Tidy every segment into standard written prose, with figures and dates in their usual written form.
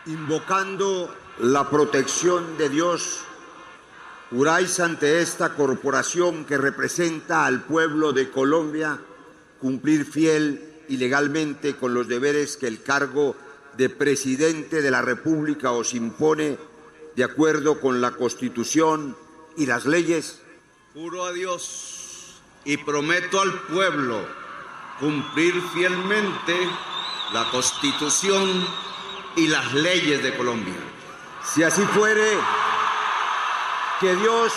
Invocando la protección de Dios, juráis ante esta corporación que representa al pueblo de Colombia cumplir fiel y legalmente con los deberes que el cargo de presidente de la República os impone de acuerdo con la Constitución y las leyes. Juro a Dios y prometo al pueblo cumplir fielmente la Constitución y las leyes de Colombia. Si así fuere, que Dios,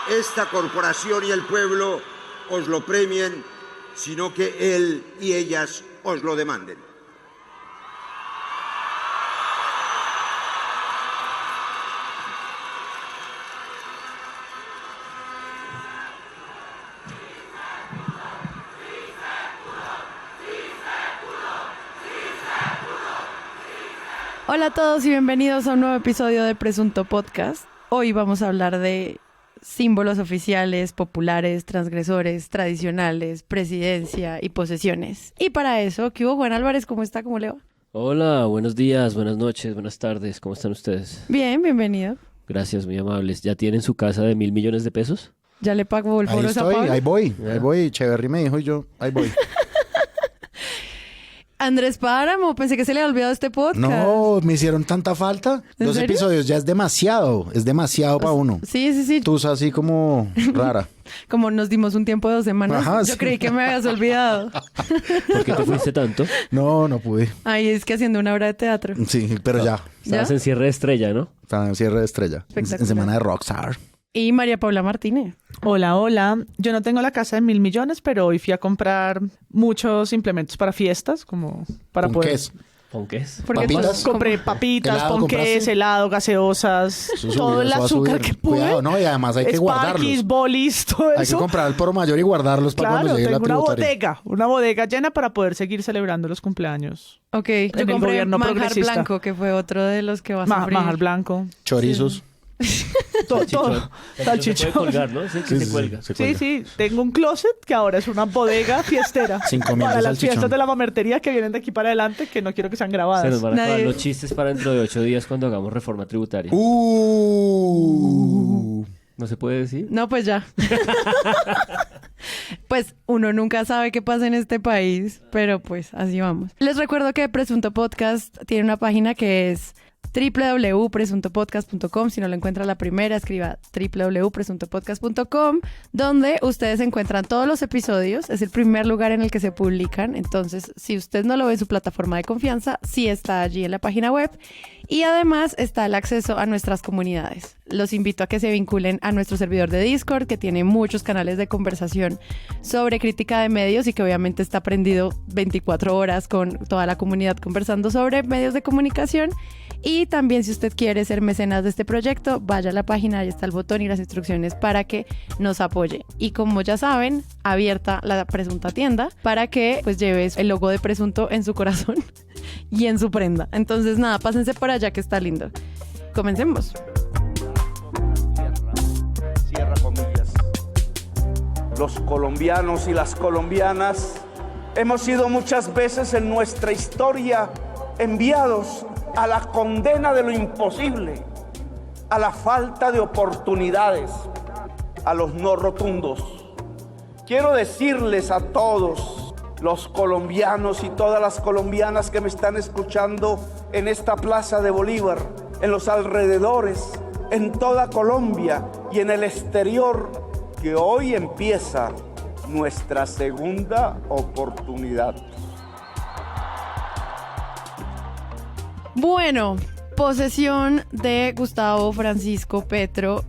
esta corporación y el pueblo os lo premien, sino que Él y ellas os lo demanden. Hola a todos y bienvenidos a un nuevo episodio de Presunto Podcast. Hoy vamos a hablar de símbolos oficiales, populares, transgresores, tradicionales, presidencia y posesiones. Y para eso, ¿qué hubo? Juan Álvarez, ¿cómo está? ¿Cómo le va? Hola, buenos días, buenas noches, buenas tardes. ¿Cómo están ustedes? Bien, bienvenido. Gracias, muy amables. ¿Ya tienen su casa de 1.000 millones de pesos? ¿Ya le pagó el foro a Pablo? Ahí voy. Echeverry me dijo y yo, ahí voy. Andrés Páramo, pensé que se le había olvidado este podcast. No, me hicieron tanta falta. ¿En 2 serio? episodios ya es demasiado para uno. Sí. Tú así como rara. Como nos dimos un tiempo de 2 semanas, Ajá, yo sí. creí que me habías olvidado. ¿Por qué te fuiste tanto? No pude. Ay, es que haciendo una obra de teatro. Sí, pero ya. Estabas ¿Ya? en cierre de estrella, ¿no? Estaba en cierre de estrella. Espectacular. En semana de Rockstar. Y María Paula Martínez. Hola. Yo no tengo la casa de 1.000 millones, pero hoy fui a comprar muchos implementos para fiestas, como para ¿Con poder... qué es? ¿Con qué es? Porque ¿Papitas? pues, Compré papitas, ¿Helado ponqués, compraste? helado, gaseosas, Eso todo sube, el eso va a azúcar subir. que pude. Cuidado, ¿no? Y además hay que Sparkies, guardarlos. bolis, todo Hay que eso. comprar el poro mayor y guardarlos para Claro, cuando llegue la tengo tributaria. una bodega llena para poder seguir celebrando los cumpleaños. Ok, yo el compré gobierno manjar progresista. blanco, que fue otro de los que va a sufrir. Manjar blanco. Chorizos. Todo. Se Salchichón. puede colgar, ¿no? Sí, que se cuelga. se Sí, cuelga. sí. Tengo un closet que ahora es una bodega fiestera. 5.000 para de las salchichón. fiestas de la mamertería que vienen de aquí para adelante, que no quiero que sean grabadas. Se nos van a acabar Nadie- los chistes para dentro de 8 días cuando hagamos reforma tributaria. ¿No se puede decir? No, pues ya. Pues uno nunca sabe qué pasa en este país, pero pues así vamos. Les recuerdo que Presunto Podcast tiene una página que es www.presuntopodcast.com. Si no lo encuentra la primera, escriba www.presuntopodcast.com, donde ustedes encuentran todos los episodios. Es el primer lugar en el que se publican. Entonces, si usted no lo ve en su plataforma de confianza, sí está allí en la página web. Y además está el acceso a nuestras comunidades. Los invito a que se vinculen a nuestro servidor de Discord, que tiene muchos canales de conversación sobre crítica de medios y que obviamente está prendido 24 horas con toda la comunidad conversando sobre medios de comunicación. Y también, si usted quiere ser mecenas de este proyecto, vaya a la página, ahí está el botón y las instrucciones para que nos apoye. Y como ya saben, abierta la Presunta tienda para que pues lleves el logo de Presunto en su corazón y en su prenda. Entonces nada, pásense para allá que está lindo. Comencemos. Cierra comillas. Los colombianos y las colombianas hemos sido muchas veces en nuestra historia enviados a la condena de lo imposible, a la falta de oportunidades, a los no rotundos. Quiero decirles a todos los colombianos y todas las colombianas que me están escuchando en esta Plaza de Bolívar, en los alrededores, en toda Colombia y en el exterior, que hoy empieza nuestra segunda oportunidad. Bueno, posesión de Gustavo Francisco Petro.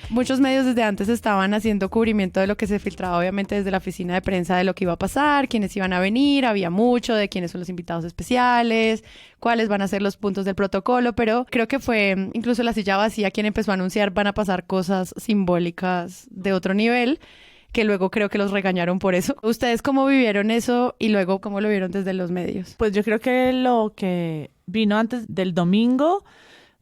Muchos medios desde antes estaban haciendo cubrimiento de lo que se filtraba, obviamente, desde la oficina de prensa de lo que iba a pasar, quiénes iban a venir, había mucho de quiénes son los invitados especiales, cuáles van a ser los puntos del protocolo, pero creo que fue incluso la silla vacía quien empezó a anunciar van a pasar cosas simbólicas de otro nivel, que luego creo que los regañaron por eso. ¿Ustedes cómo vivieron eso y luego cómo lo vieron desde los medios? Pues yo creo que lo que vino antes del domingo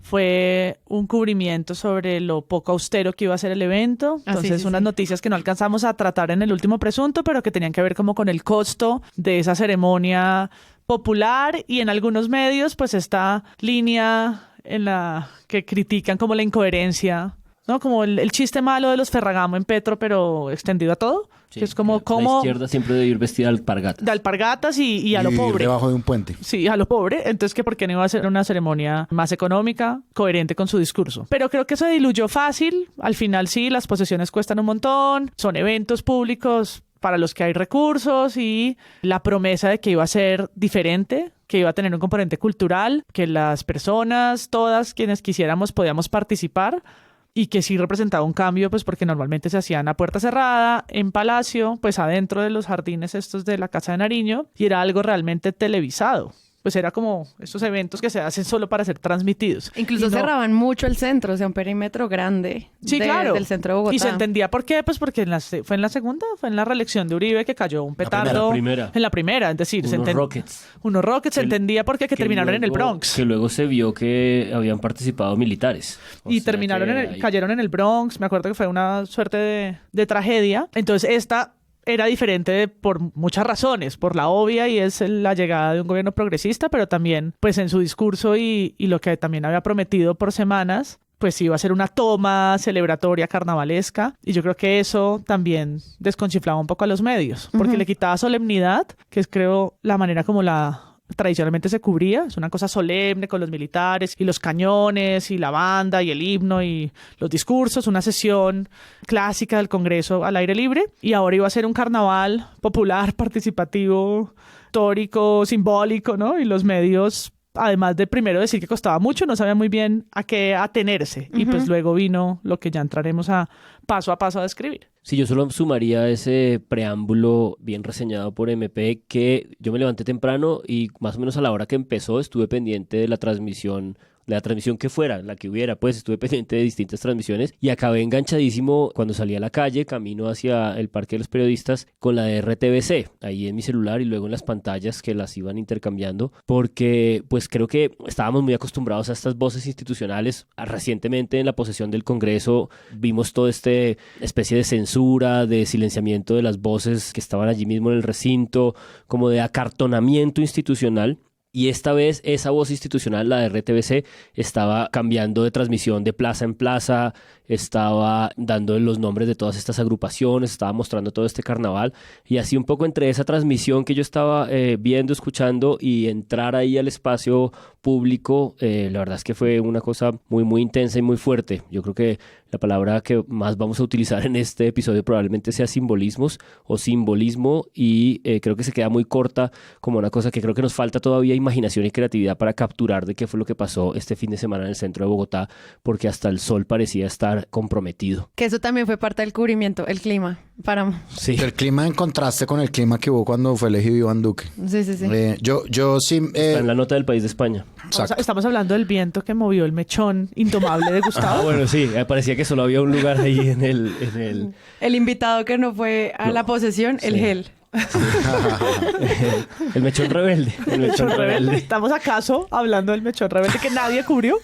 fue un cubrimiento sobre lo poco austero que iba a ser el evento. Entonces, unas noticias que no alcanzamos a tratar en el último presunto, pero que tenían que ver como con el costo de esa ceremonia popular, y en algunos medios pues esta línea en la que critican como la incoherencia, ¿no? Como el chiste malo de los Ferragamo en Petro, pero extendido a todo. Sí, que es como la izquierda siempre debe ir vestida de alpargatas. de alpargatas y a lo vivir pobre. debajo de un puente. Sí, a lo pobre. Entonces, ¿que por qué no iba a ser una ceremonia más económica, coherente con su discurso? Pero creo que se diluyó fácil. Al final sí, las posesiones cuestan un montón. Son eventos públicos para los que hay recursos, y la promesa de que iba a ser diferente, que iba a tener un componente cultural, que las personas, todas quienes quisiéramos, podíamos participar, y que sí representaba un cambio, pues porque normalmente se hacían a puerta cerrada, en Palacio, pues adentro de los jardines estos de la Casa de Nariño, y era algo realmente televisado. Pues era como estos eventos que se hacen solo para ser transmitidos. Incluso cerraban mucho el centro, o sea, un perímetro grande claro. del centro de Bogotá. Y se entendía por qué, pues porque fue en la segunda, fue en la reelección de Uribe que cayó un petardo. En la primera, es decir, unos rockets, se entendía por qué, que terminaron en el Bronx. Que luego se vio que habían participado militares. Y cayeron en el Bronx. Me acuerdo que fue una suerte de tragedia. Entonces esta era diferente por muchas razones, por la obvia, y es la llegada de un gobierno progresista, pero también pues en su discurso y lo que también había prometido por semanas, pues iba a ser una toma celebratoria carnavalesca, y yo creo que eso también desconchiflaba un poco a los medios, porque le quitaba solemnidad, que es creo la manera como tradicionalmente se cubría. Es una cosa solemne con los militares y los cañones y la banda y el himno y los discursos, una sesión clásica del Congreso al aire libre, y ahora iba a ser un carnaval popular, participativo, histórico, simbólico, ¿no? Y los medios, además de primero decir que costaba mucho, no sabían muy bien a qué atenerse, y pues luego vino lo que ya entraremos a paso a describir. Sí, yo solo sumaría ese preámbulo bien reseñado por MP, que yo me levanté temprano y más o menos a la hora que empezó estuve pendiente de la transmisión que fuera, la que hubiera, pues estuve pendiente de distintas transmisiones y acabé enganchadísimo cuando salí a la calle, camino hacia el Parque de los Periodistas, con la de RTBC, ahí en mi celular y luego en las pantallas que las iban intercambiando, porque pues creo que estábamos muy acostumbrados a estas voces institucionales. Recientemente en la posesión del Congreso vimos toda esta especie de censura, de silenciamiento de las voces que estaban allí mismo en el recinto, como de acartonamiento institucional. Y esta vez esa voz institucional, la de RTBC, estaba cambiando de transmisión de plaza en plaza, estaba dando los nombres de todas estas agrupaciones, estaba mostrando todo este carnaval, y así un poco entre esa transmisión que yo estaba viendo, escuchando, y entrar ahí al espacio público, la verdad es que fue una cosa muy, muy intensa y muy fuerte. Yo creo que la palabra que más vamos a utilizar en este episodio probablemente sea simbolismos o simbolismo, y creo que se queda muy corta como una cosa que creo que nos falta todavía imaginación y creatividad para capturar de qué fue lo que pasó este fin de semana en el centro de Bogotá, porque hasta el sol parecía estar comprometido. Que eso también fue parte del cubrimiento, el clima. Sí. El clima en contraste con el clima que hubo cuando fue elegido Iván Duque. Sí. Yo sí... Está en la nota del País de España. Estamos hablando del viento que movió el mechón indomable de Gustavo. Bueno, sí, parecía que solo había un lugar ahí en el... El invitado que no fue a la posesión, el gel. Sí. El mechón rebelde. El mechón rebelde. ¿Estamos acaso hablando del mechón rebelde que nadie cubrió?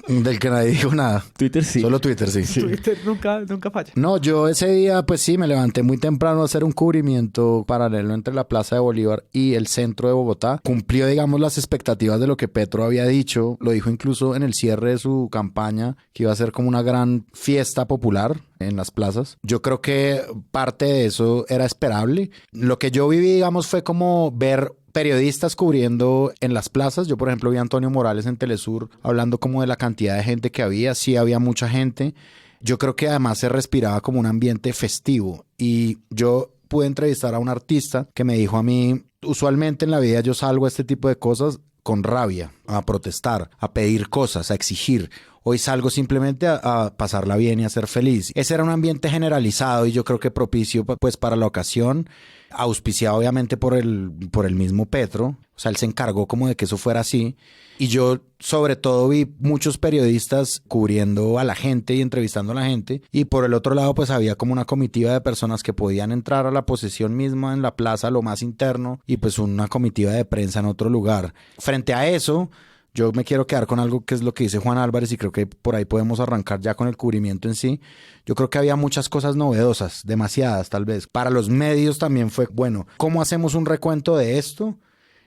Del que nadie dijo nada. Twitter sí. Solo Twitter sí. Twitter nunca falla. No, yo ese día pues sí me levanté muy temprano a hacer un cubrimiento paralelo entre la Plaza de Bolívar y el centro de Bogotá. Cumplió, digamos, las expectativas de lo que Petro había dicho. Lo dijo incluso en el cierre de su campaña, que iba a ser como una gran fiesta popular en las plazas. Yo creo que parte de eso era esperable. Lo que yo viví, digamos, fue como ver periodistas cubriendo en las plazas. Yo, por ejemplo, vi a Antonio Morales en Telesur hablando como de la cantidad de gente que había. Sí, había mucha gente. Yo creo que además se respiraba como un ambiente festivo. Y yo pude entrevistar a un artista que me dijo a mí, usualmente en la vida yo salgo a este tipo de cosas con rabia, a protestar, a pedir cosas, a exigir. Hoy salgo simplemente a pasarla bien y a ser feliz. Ese era un ambiente generalizado y yo creo que propicio pues para la ocasión, auspiciado obviamente por el mismo Petro. O sea, él se encargó como de que eso fuera así. Y yo sobre todo vi muchos periodistas cubriendo a la gente y entrevistando a la gente. Y por el otro lado pues había como una comitiva de personas que podían entrar a la posesión misma en la plaza, lo más interno, y pues una comitiva de prensa en otro lugar. Frente a eso, yo me quiero quedar con algo que es lo que dice Juan Álvarez y creo que por ahí podemos arrancar ya con el cubrimiento en sí. Yo creo que había muchas cosas novedosas, demasiadas tal vez. Para los medios también fue, bueno, ¿cómo hacemos un recuento de esto?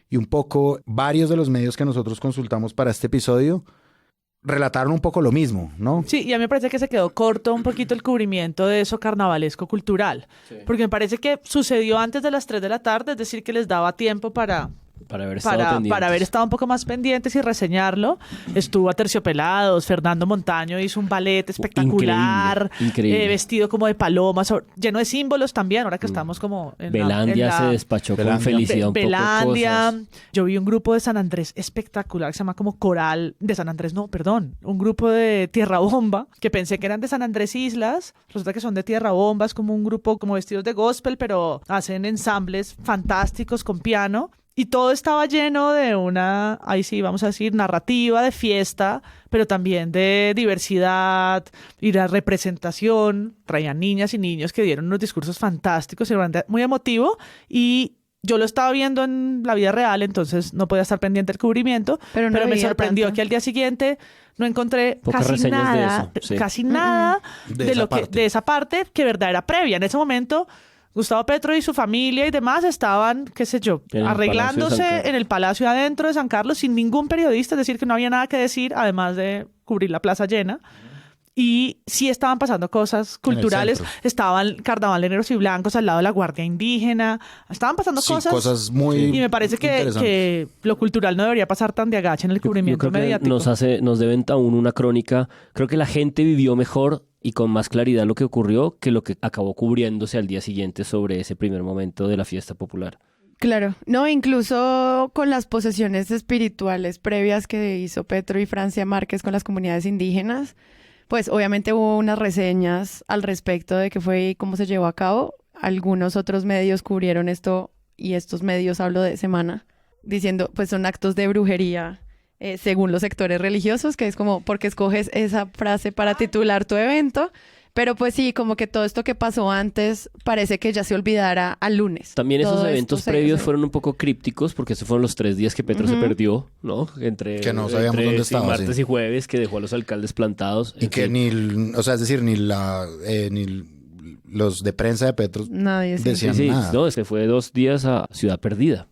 y un poco varios de los medios que nosotros consultamos para este episodio relataron un poco lo mismo, ¿no? Sí, y a mí me parece que se quedó corto un poquito el cubrimiento de eso carnavalesco cultural, porque me parece que sucedió antes de las 3 de la tarde, es decir, que les daba tiempo para haber estado un poco más pendientes y reseñarlo. Estuvo Aterciopelados, Fernando Montaño hizo un ballet espectacular, increíble. Vestido como de palomas, lleno de símbolos también, ahora que estamos como en Belandia se despachó con felicidad un poco Belandia. cosas. Yo vi un grupo de San Andrés espectacular que se llama como Coral de San Andrés, un grupo de Tierra Bomba, que pensé que eran de San Andrés Islas, resulta que son de Tierra Bomba, es como un grupo como vestidos de gospel, pero hacen ensambles fantásticos con piano. Y todo estaba lleno de una, ahí sí vamos a decir, narrativa de fiesta, pero también de diversidad y la representación. Traían niñas y niños que dieron unos discursos fantásticos, muy emotivo. Y yo lo estaba viendo en la vida real, entonces no podía estar pendiente del cubrimiento. Pero me sorprendió que al día siguiente no encontré casi nada de esa parte que verdad era previa. En ese momento Gustavo Petro y su familia y demás estaban, qué sé yo, arreglándose en el Palacio adentro de San Carlos sin ningún periodista, es decir, que no había nada que decir, además de cubrir la plaza llena. Y sí estaban pasando cosas culturales. Estaban carnaval de negros y blancos al lado de la Guardia Indígena. Estaban pasando cosas muy y me parece que lo cultural no debería pasar tan de agache en el cubrimiento yo creo mediático. Que nos deben aún una crónica. Creo que la gente vivió mejor y con más claridad lo que ocurrió que lo que acabó cubriéndose al día siguiente sobre ese primer momento de la fiesta popular. Claro, no, incluso con las posesiones espirituales previas que hizo Petro y Francia Márquez con las comunidades indígenas, pues obviamente hubo unas reseñas al respecto de qué fue y cómo se llevó a cabo. Algunos otros medios cubrieron esto, y estos medios, hablo de Semana, diciendo pues son actos de brujería según los sectores religiosos, que es como porque escoges esa frase para titular tu evento. Pero pues sí, como que todo esto que pasó antes parece que ya se olvidara al lunes. También esos Todo eventos previos fueron un poco crípticos porque esos fueron los 3 días que Petro se perdió, ¿no? Que no sabíamos dónde estaba. Martes y jueves, que dejó a los alcaldes plantados. Y que ni los de prensa de Petro nadie decían nada. No, es que fue 2 días a Ciudad Perdida.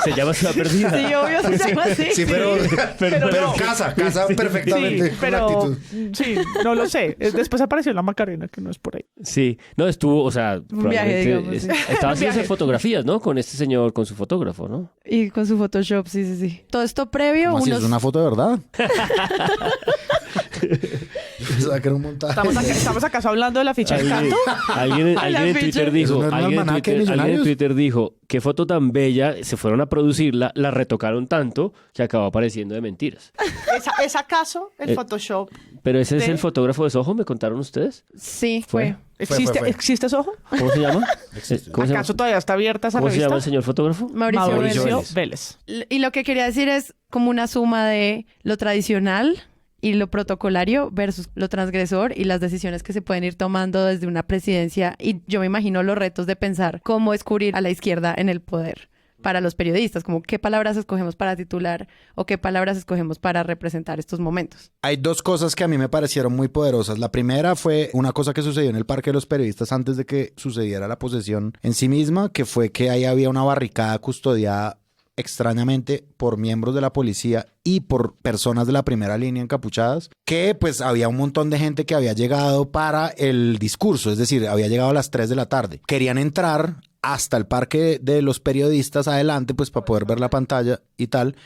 se llama Ciudad Perdida. Sí, obvio se llama así. Sí, pero casa perfectamente. Sí, pero sí, no lo sé. Después apareció la Macarena, que no es por ahí. Sí, no, estuvo, o sea, un viaje, digamos, sí. Estaba haciendo fotografías, ¿no? Con este señor, con su fotógrafo, ¿no? Y con su Photoshop, sí. Todo esto previo, ¿Cómo así? ¿Es una foto de verdad? Pensaba que era un montaje. ¿Estamos acaso hablando de la ficha de Canto? Alguien en Twitter dijo, ¿Eso no era un almanaque de alguien en Millonarios? Twitter dijo, qué foto tan bella, se fueron a producirla, la retocaron tanto que acabó apareciendo de mentiras. ¿Es acaso el Photoshop? Pero ese es el fotógrafo de Soho, ¿me contaron ustedes? Sí, Fue. ¿Existe, Fue. ¿Existe Soho? ¿Cómo se llama? ¿Cómo se llama? ¿Acaso todavía está abierta esa ¿Cómo se revista? llama el señor fotógrafo? Mauricio Vélez. Y lo que quería decir es como una suma de lo tradicional y lo protocolario versus lo transgresor y las decisiones que se pueden ir tomando desde una presidencia. Y yo me imagino los retos de pensar cómo descubrir a la izquierda en el poder para los periodistas, como qué palabras escogemos para titular o qué palabras escogemos para representar estos momentos. Hay 2 cosas que a mí me parecieron muy poderosas. La primera fue una cosa que sucedió en el Parque de los Periodistas antes de que sucediera la posesión en sí misma, que fue que ahí había una barricada custodiada extrañamente por miembros de la policía y por personas de la primera línea encapuchadas, que pues había un montón de gente que había llegado para el discurso, es decir, había llegado a las 3 de la tarde. Querían entrar hasta el Parque de los Periodistas adelante, pues para poder ver la pantalla y tal,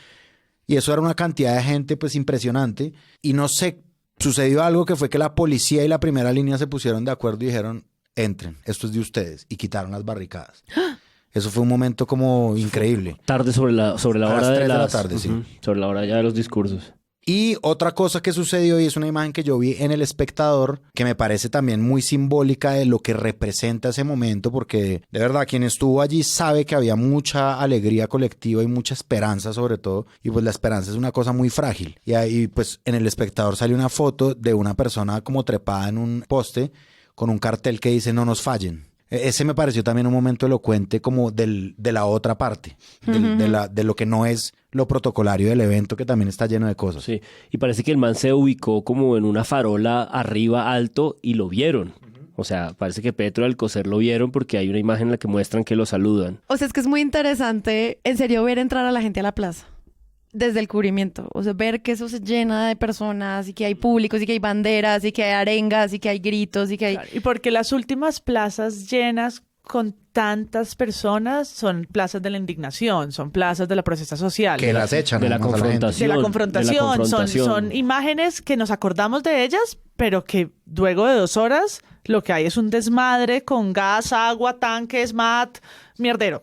y eso era una cantidad de gente pues impresionante, y no sé, sucedió algo que fue que la policía y la primera línea se pusieron de acuerdo y dijeron, entren, esto es de ustedes, y quitaron las barricadas. Eso fue un momento como increíble. Tarde sobre la hora de la tarde, sí. Sobre la hora ya de los discursos. Y otra cosa que sucedió, y es una imagen que yo vi en El Espectador, que me parece también muy simbólica de lo que representa ese momento, porque de verdad quien estuvo allí sabe que había mucha alegría colectiva y mucha esperanza sobre todo, y pues la esperanza es una cosa muy frágil. Y ahí pues en El Espectador salió una foto de una persona como trepada en un poste con un cartel que dice "no nos fallen". Ese me pareció también un momento elocuente como de la otra parte, de lo que no es lo protocolario del evento, que también está lleno de cosas. Sí, y parece que el man se ubicó como en una farola arriba alto y lo vieron. O sea, parece que Petro al Alcocer lo vieron porque hay una imagen en la que muestran que lo saludan. O sea, es que es muy interesante, en serio, ver entrar a la gente a la plaza. Desde el cubrimiento, o sea, ver que eso se llena de personas y que hay públicos y que hay banderas y que hay arengas y que hay gritos y que hay... Claro, y porque las últimas plazas llenas con tantas personas son plazas de la indignación, son plazas de la protesta social. Que las echan. De la además, a la gente. confrontación. De la confrontación. Son imágenes que nos acordamos de ellas, pero que luego de 2 horas lo que hay es un desmadre con gas, agua, tanques, mierdero.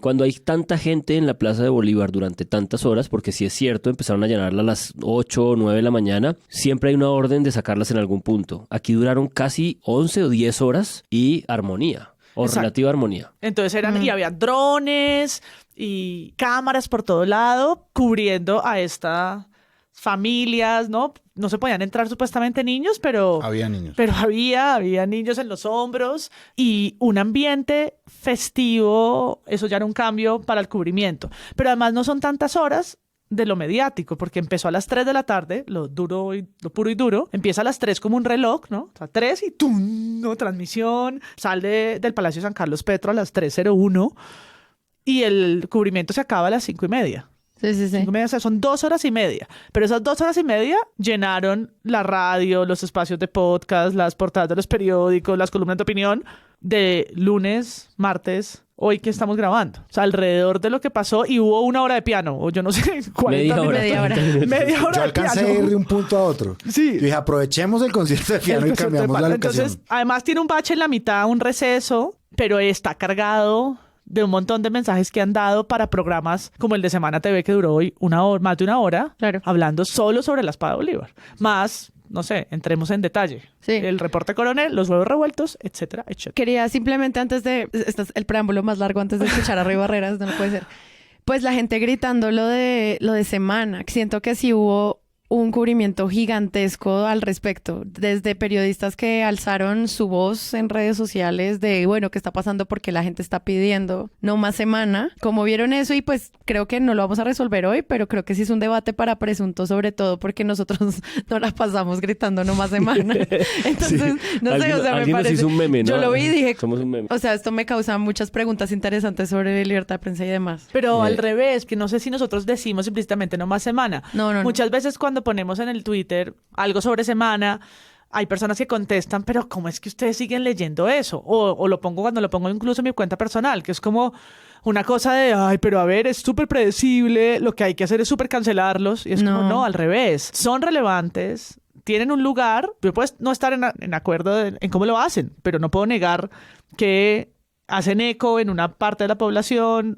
Cuando hay tanta gente en la Plaza de Bolívar durante tantas horas, porque sí es cierto, empezaron a llenarla a las 8 o 9 de la mañana, siempre hay una orden de sacarlas en algún punto. Aquí duraron casi 11 o 10 horas y armonía. O Exacto. relativa armonía. Entonces y había drones y cámaras por todo lado cubriendo a estas familias, ¿no? No se podían entrar supuestamente niños, pero... Había niños. Pero había niños en los hombros y un ambiente festivo, eso ya era un cambio para el cubrimiento. Pero además no son tantas horas de lo mediático, porque empezó a las 3 de la tarde, lo puro y duro, empieza a las 3 como un reloj, ¿no? O sea, 3 y ¡tum! ¿No? Transmisión, sale del Palacio San Carlos Petro a las 3:01 y el cubrimiento se acaba a las 5:30. Sí. 5:30, o sea, son 2 horas y media. Pero esas 2 horas y media llenaron la radio, los espacios de podcast, las portadas de los periódicos, las columnas de opinión de lunes, martes, hoy que estamos grabando. O sea, alrededor de lo que pasó, y hubo 1 hora de piano, o yo no sé, 40 minutos. Media hora. Media hora Yo de alcancé a piano. ir de un punto a otro. Sí. Yo dije, aprovechemos el concierto de piano y cambiamos la locación. Entonces, además tiene un bache en la mitad, un receso, pero está cargado de un montón de mensajes que han dado para programas como el de Semana TV, que duró hoy 1 hora, más de 1 hora, Claro. hablando solo sobre la espada de Bolívar. Más, no sé, entremos en detalle. Sí. El reporte coronel, los huevos revueltos, etcétera, etcétera. Quería simplemente este es el preámbulo más largo antes de escuchar a Rey Barreras, no puede ser. Pues la gente gritando lo de Semana. Siento que sí hubo un cubrimiento gigantesco al respecto, desde periodistas que alzaron su voz en redes sociales de, bueno, ¿qué está pasando? Porque la gente está pidiendo no más Semana. Como vieron eso, y pues creo que no lo vamos a resolver hoy, pero creo que sí es un debate para presunto, sobre todo porque nosotros no la pasamos gritando no más Semana. Entonces, Sí. no sé, o sea, me alguien nos parece... hizo un meme, ¿no? Yo lo vi y dije, Somos un meme. o sea, esto me causa muchas preguntas interesantes sobre libertad de prensa y demás. Pero al revés, que no sé si nosotros decimos implícitamente no más Semana. No. Muchas veces cuando ponemos en el Twitter algo sobre Semana, hay personas que contestan, pero ¿cómo es que ustedes siguen leyendo eso? O lo pongo cuando lo pongo incluso en mi cuenta personal, que es como una cosa de, ay, pero a ver, es súper predecible, lo que hay que hacer es súper cancelarlos. Y es como, no, al revés. Son relevantes, tienen un lugar. Yo puedo no estar en acuerdo en cómo lo hacen, pero no puedo negar que hacen eco en una parte de la población,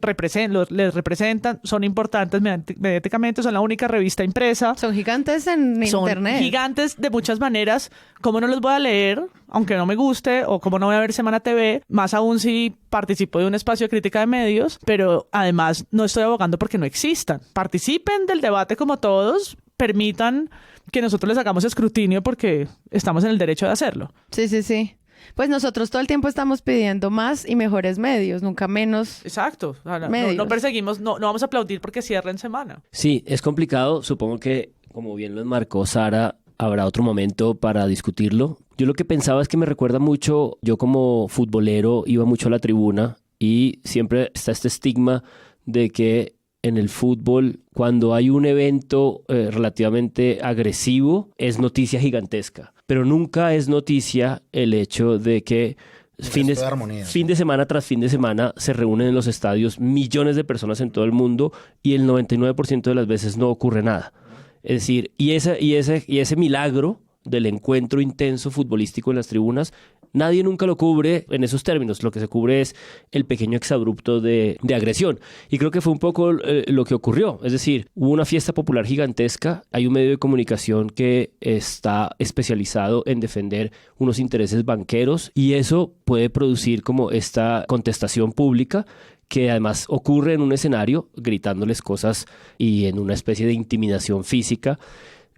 les representan, son importantes mediáticamente, son la única revista impresa. Son gigantes en Son internet. gigantes de muchas maneras. ¿Cómo no los voy a leer, aunque no me guste? O cómo no voy a ver Semana TV, más aún si participo de un espacio de crítica de medios, pero además no estoy abogando porque no existan. Participen del debate como todos, permitan que nosotros les hagamos escrutinio porque estamos en el derecho de hacerlo. Sí. Pues nosotros todo el tiempo estamos pidiendo más y mejores medios, nunca menos. Exacto. O sea, Medios. no perseguimos, no vamos a aplaudir porque cierren Semana. Sí, es complicado. Supongo que, como bien lo enmarcó Sara, habrá otro momento para discutirlo. Yo lo que pensaba es que me recuerda mucho, yo como futbolero iba mucho a la tribuna y siempre está este estigma de que en el fútbol, cuando hay un evento relativamente agresivo, es noticia gigantesca. Pero nunca es noticia el hecho de que fin de semana tras fin de semana se reúnen en los estadios millones de personas en todo el mundo y el 99% de las veces no ocurre nada. Es decir, y ese milagro del encuentro intenso futbolístico en las tribunas, nadie nunca lo cubre en esos términos. Lo que se cubre es el pequeño exabrupto de agresión. Y creo que fue un poco lo que ocurrió. Es decir, hubo una fiesta popular gigantesca. Hay un medio de comunicación que está especializado en defender unos intereses banqueros y eso puede producir como esta contestación pública que además ocurre en un escenario gritándoles cosas y en una especie de intimidación física.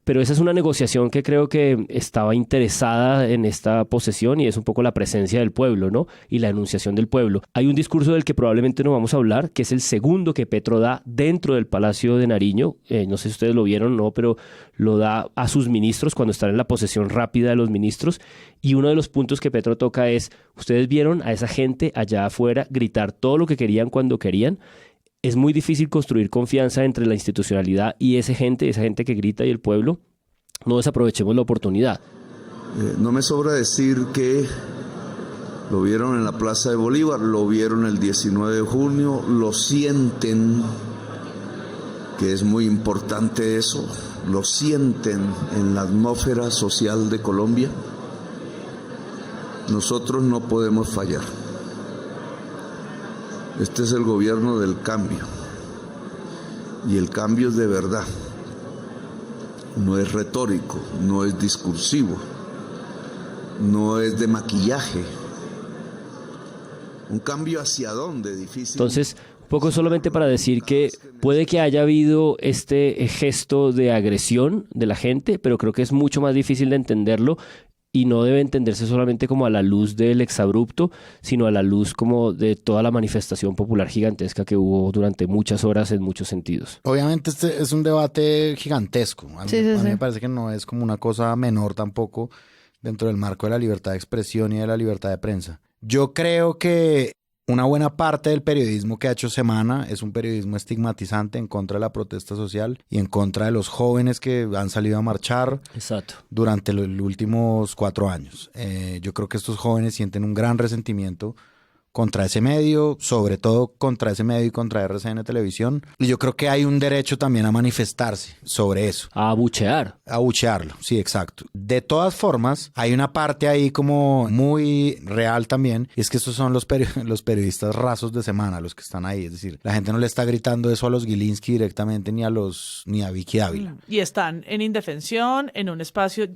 Pero esa es una negociación que creo que estaba interesada en esta posesión y es un poco la presencia del pueblo, ¿no? Y la enunciación del pueblo. Hay un discurso del que probablemente no vamos a hablar, que es el segundo que Petro da dentro del Palacio de Nariño. No sé si ustedes lo vieron o no, pero lo da a sus ministros cuando están en la posesión rápida de los ministros. Y uno de los puntos que Petro toca es, ustedes vieron a esa gente allá afuera gritar todo lo que querían cuando querían. Es muy difícil construir confianza entre la institucionalidad y esa gente que grita y el pueblo. No desaprovechemos la oportunidad. No me sobra decir que lo vieron en la Plaza de Bolívar, lo vieron el 19 de junio, lo sienten, que es muy importante eso, lo sienten en la atmósfera social de Colombia. Nosotros no podemos fallar. Este es el gobierno del cambio, y el cambio es de verdad, no es retórico, no es discursivo, no es de maquillaje. Un cambio hacia dónde, difícil. Entonces, poco solamente para decir que puede que haya habido este gesto de agresión de la gente, pero creo que es mucho más difícil de entenderlo. Y no debe entenderse solamente como a la luz del exabrupto, sino a la luz como de toda la manifestación popular gigantesca que hubo durante muchas horas en muchos sentidos. Obviamente este es un debate gigantesco. A mí me parece que no es como una cosa menor tampoco dentro del marco de la libertad de expresión y de la libertad de prensa. Yo creo que una buena parte del periodismo que ha hecho Semana es un periodismo estigmatizante en contra de la protesta social y en contra de los jóvenes que han salido a marchar. Exacto. Durante los últimos 4 años. Yo creo que estos jóvenes sienten un gran resentimiento contra ese medio, sobre todo contra ese medio y contra RCN Televisión. Y yo creo que hay un derecho también a manifestarse sobre eso. A abuchear. A abuchearlo, sí, exacto. De todas formas, hay una parte ahí como muy real también, y es que estos son los periodistas rasos de Semana, los que están ahí. Es decir, la gente no le está gritando eso a los Gilinski directamente ni a Vicky Dávila. Y están en indefensión, en un espacio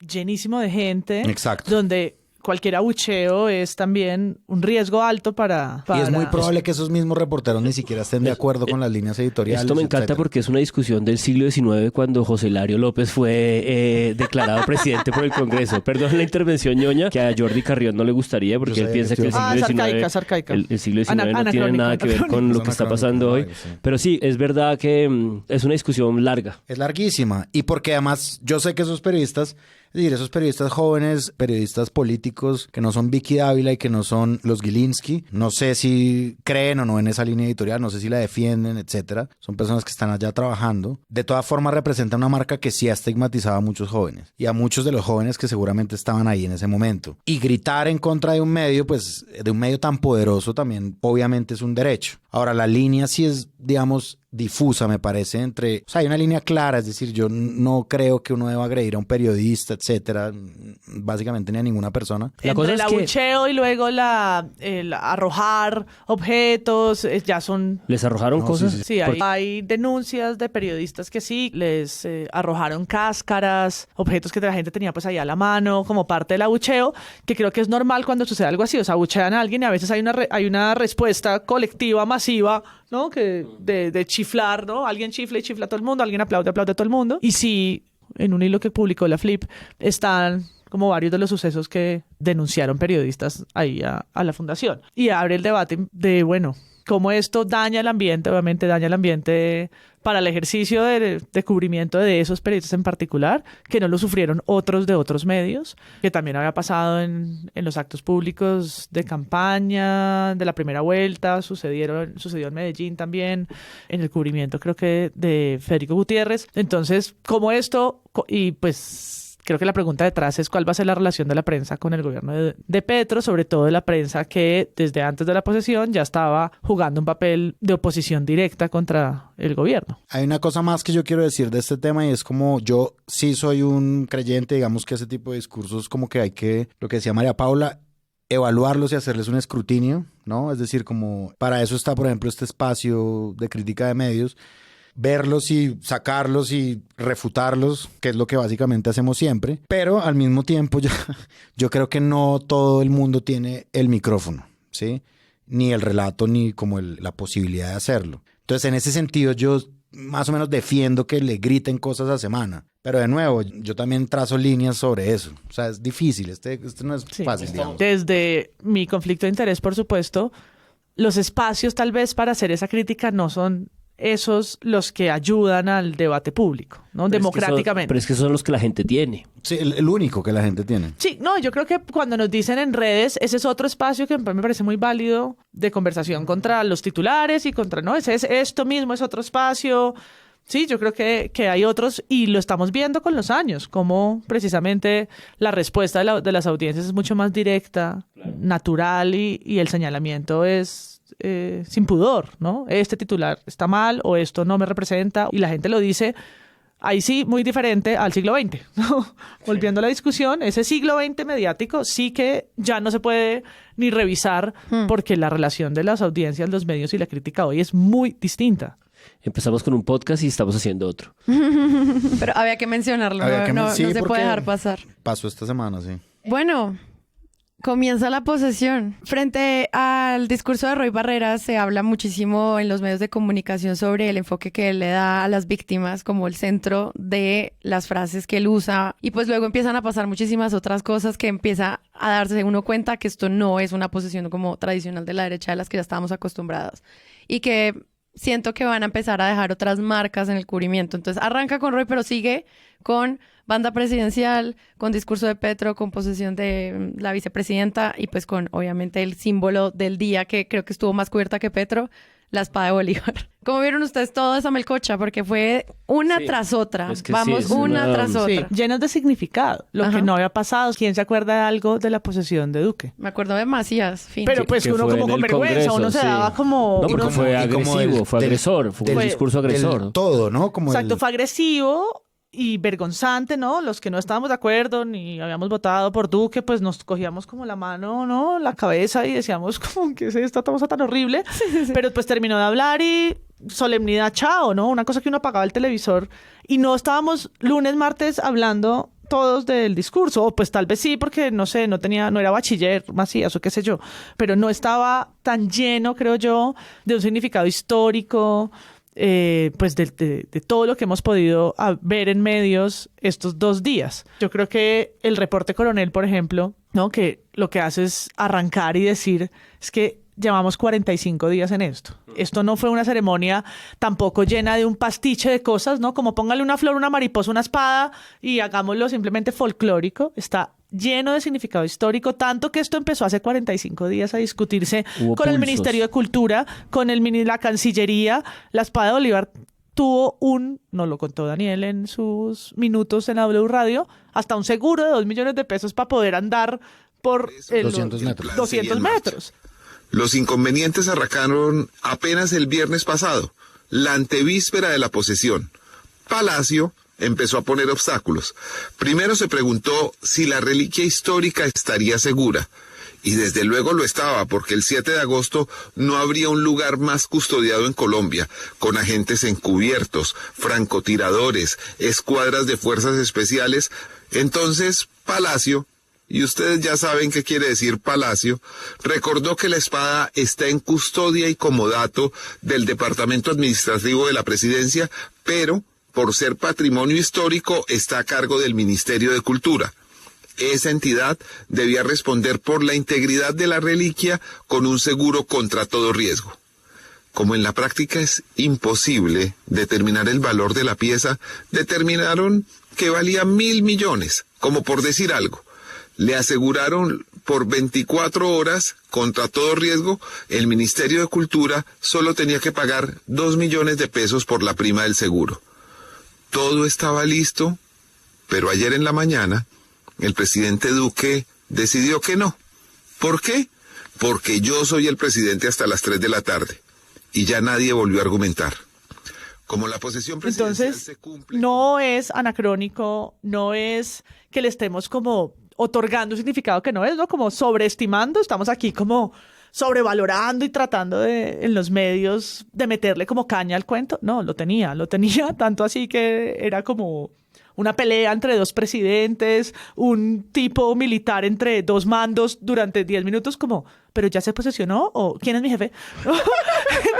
llenísimo de gente. Exacto. Donde cualquier abucheo es también un riesgo alto para... Y es muy probable que esos mismos reporteros ni siquiera estén de acuerdo con las líneas editoriales. Esto me encanta, etcétera. Porque es una discusión del siglo XIX cuando José Hilario López fue declarado presidente por el Congreso. Perdón la intervención ñoña, que a Jordi Carrión no le gustaría porque él piensa que el siglo XIX, el siglo XIX no tiene nada que ver con lo que está pasando hoy. Sí. Pero sí, es verdad que es una discusión larga. Es larguísima. Y porque además yo sé que esos periodistas... Es decir, esos periodistas jóvenes, periodistas políticos que no son Vicky Dávila y que no son los Gilinski, no sé si creen o no en esa línea editorial, no sé si la defienden, etcétera. Son personas que están allá trabajando. De todas formas, representa una marca que sí ha estigmatizado a muchos jóvenes y a muchos de los jóvenes que seguramente estaban ahí en ese momento. Y gritar en contra de un medio, pues de un medio tan poderoso también obviamente es un derecho. Ahora, la línea sí es, digamos, difusa, me parece, entre... O sea, hay una línea clara, es decir, yo no creo que uno deba agredir a un periodista, etcétera, básicamente ni a ninguna persona. La cosa es el abucheo y luego el arrojar objetos, ya son... ¿Les arrojaron cosas? Sí, sí. Hay denuncias de periodistas que sí, les arrojaron cáscaras, objetos que la gente tenía pues ahí a la mano, como parte del abucheo, que creo que es normal cuando sucede algo así, o sea, abuchean a alguien y a veces hay una respuesta colectiva masiva, ¿no? Que de chiflar, ¿no? Alguien chifla y chifla a todo el mundo, alguien aplaude a todo el mundo. Y sí, en un hilo que publicó la Flip están como varios de los sucesos que denunciaron periodistas ahí a la fundación. Y abre el debate de, bueno, cómo esto daña el ambiente, obviamente daña el ambiente para el ejercicio de cubrimiento de esos periodistas en particular, que no lo sufrieron otros de otros medios, que también había pasado en los actos públicos de campaña, de la primera vuelta, sucedió en Medellín también, en el cubrimiento creo que de Federico Gutiérrez. Entonces, como esto, y pues... Creo que la pregunta detrás es cuál va a ser la relación de la prensa con el gobierno de Petro, sobre todo de la prensa que desde antes de la posesión ya estaba jugando un papel de oposición directa contra el gobierno. Hay una cosa más que yo quiero decir de este tema y es como yo sí soy un creyente, digamos que ese tipo de discursos como que hay que, lo que decía María Paula, evaluarlos y hacerles un escrutinio, ¿no? Es decir, como para eso está, por ejemplo, este espacio de crítica de medios, verlos y sacarlos y refutarlos, que es lo que básicamente hacemos siempre, pero al mismo tiempo yo creo que no todo el mundo tiene el micrófono, ¿sí? Ni el relato, ni como la posibilidad de hacerlo. Entonces, en ese sentido, yo más o menos defiendo que le griten cosas a Semana. Pero de nuevo, yo también trazo líneas sobre eso. O sea, es difícil, este no es fácil, digamos. Desde mi conflicto de interés, por supuesto, los espacios tal vez para hacer esa crítica no son esos los que ayudan al debate público, ¿no? Democráticamente. Pero es que son los que la gente tiene. Sí, el único que la gente tiene. Sí, no, yo creo que cuando nos dicen en redes, ese es otro espacio que me parece muy válido de conversación contra los titulares y contra, no, ese es esto mismo, es otro espacio. Sí, yo creo que hay otros y lo estamos viendo con los años, como precisamente la respuesta de las audiencias es mucho más directa, natural y el señalamiento es sin pudor, ¿no? Este titular está mal o esto no me representa y la gente lo dice, ahí sí, muy diferente al siglo XX, ¿no? Volviendo a la discusión, ese siglo XX mediático sí que ya no se puede ni revisar porque la relación de las audiencias, los medios y la crítica hoy es muy distinta. Empezamos con un podcast y estamos haciendo otro. Pero había que mencionarlo, no se puede dejar pasar. Pasó esta semana, sí. Bueno, comienza la posesión. Frente al discurso de Roy Barreras se habla muchísimo en los medios de comunicación sobre el enfoque que él le da a las víctimas como el centro de las frases que él usa y pues luego empiezan a pasar muchísimas otras cosas que empieza a darse uno cuenta que esto no es una posesión como tradicional de la derecha de las que ya estábamos acostumbrados y que siento que van a empezar a dejar otras marcas en el cubrimiento. Entonces arranca con Roy, pero sigue con banda presidencial, con discurso de Petro, con posesión de la vicepresidenta y pues con obviamente el símbolo del día que creo que estuvo más cubierta que Petro, la espada de Bolívar. ¿Cómo vieron ustedes toda esa melcocha? Porque fue una tras otra. Es que vamos una tras otra. Sí, llenos de significado. Lo que no había pasado. ¿Quién se acuerda de algo de la posesión de Duque? Me acuerdo de Macías. Fin. Pero pues uno como con vergüenza, uno se daba como... No, porque fue agresivo, fue agresor, fue un discurso agresor. Todo, ¿no? Como exacto, fue agresivo y vergonzante, ¿no? Los que no estábamos de acuerdo ni habíamos votado por Duque, pues nos cogíamos como la mano, ¿no? La cabeza y decíamos como, ¿qué es esta cosa tan horrible? Sí. Pero pues terminó de hablar y solemnidad, chao, ¿no? Una cosa que uno apagaba el televisor y no estábamos lunes, martes hablando todos del discurso, o pues tal vez sí, porque no sé, no era bachiller, Macías o qué sé yo, pero no estaba tan lleno, creo yo, de un significado histórico, pues de todo lo que hemos podido ver en medios estos 2 días. Yo creo que el reporte Coronel, por ejemplo, ¿no? Que lo que hace es arrancar y decir es que llevamos 45 días en esto. Esto no fue una ceremonia tampoco llena de un pastiche de cosas, ¿no? Como póngale una flor, una mariposa, una espada y hagámoslo simplemente folclórico. Está lleno de significado histórico, tanto que esto empezó hace 45 días a discutirse con el Ministerio de Cultura, con la Cancillería. La espada de Bolívar tuvo no lo contó Daniel en sus minutos en la W Radio, hasta un seguro de 2 millones de pesos para poder andar por 200 metros. 200 metros. Los inconvenientes arrancaron apenas el viernes pasado, la antevíspera de la posesión. Palacio empezó a poner obstáculos. Primero se preguntó si la reliquia histórica estaría segura. Y desde luego lo estaba, porque el 7 de agosto no habría un lugar más custodiado en Colombia, con agentes encubiertos, francotiradores, escuadras de fuerzas especiales. Entonces, Palacio, y ustedes ya saben qué quiere decir Palacio, recordó que la espada está en custodia y comodato del Departamento Administrativo de la Presidencia, pero por ser patrimonio histórico está a cargo del Ministerio de Cultura. Esa entidad debía responder por la integridad de la reliquia con un seguro contra todo riesgo. Como en la práctica es imposible determinar el valor de la pieza, determinaron que valía 1.000 millones, como por decir algo. Le aseguraron por 24 horas, contra todo riesgo, el Ministerio de Cultura solo tenía que pagar 2 millones de pesos por la prima del seguro. Todo estaba listo, pero ayer en la mañana, el presidente Duque decidió que no. ¿Por qué? Porque yo soy el presidente hasta las 3 de la tarde. Y ya nadie volvió a argumentar. Como la posesión presidencial se cumple... No es anacrónico, no es que le estemos como otorgando un significado que no es, ¿no? Como sobreestimando, estamos aquí como sobrevalorando y tratando en los medios de meterle como caña al cuento. No, lo tenía, tanto así que era como una pelea entre 2 presidentes, un tipo militar entre 2 mandos durante 10 minutos, como, ¿pero ya se posesionó? ¿O quién es mi jefe?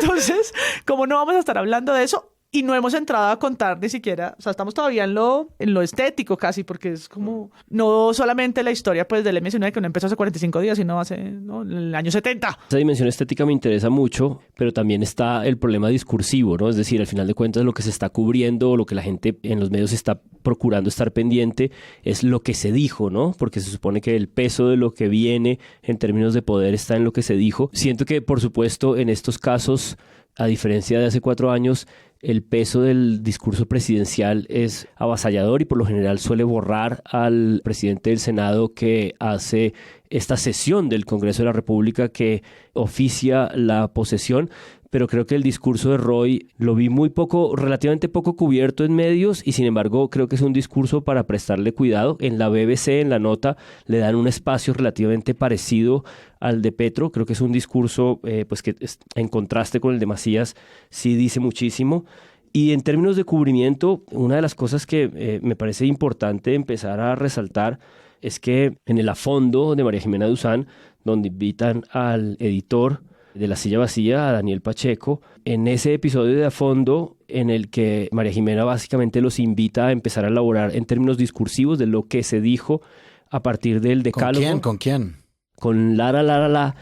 Entonces, como no vamos a estar hablando de eso, Y no hemos entrado a contar ni siquiera, o sea, estamos todavía en lo estético casi, porque es como, no solamente la historia pues del M19 que no empezó hace 45 días, sino en el año 70. Esa dimensión estética me interesa mucho, pero también está el problema discursivo, ¿no? Es decir, al final de cuentas lo que se está cubriendo, lo que la gente en los medios está procurando estar pendiente es lo que se dijo, ¿no? Porque se supone que el peso de lo que viene en términos de poder está en lo que se dijo. Siento que, por supuesto, en estos casos, a diferencia de hace 4 años, el peso del discurso presidencial es avasallador y por lo general suele borrar al presidente del Senado que hace esta sesión del Congreso de la República que oficia la posesión. Pero creo que el discurso de Roy lo vi relativamente poco cubierto en medios y sin embargo creo que es un discurso para prestarle cuidado. En la BBC, en la nota, le dan un espacio relativamente parecido al de Petro. Creo que es un discurso pues que en contraste con el de Macías sí dice muchísimo. Y en términos de cubrimiento, una de las cosas que me parece importante empezar a resaltar es que en el A Fondo de María Jimena Duzán, donde invitan al editor de La Silla Vacía, a Daniel Pacheco, en ese episodio de A Fondo en el que María Jimena básicamente los invita a empezar a elaborar en términos discursivos de lo que se dijo a partir del decálogo. ¿Con quién? Con Lara.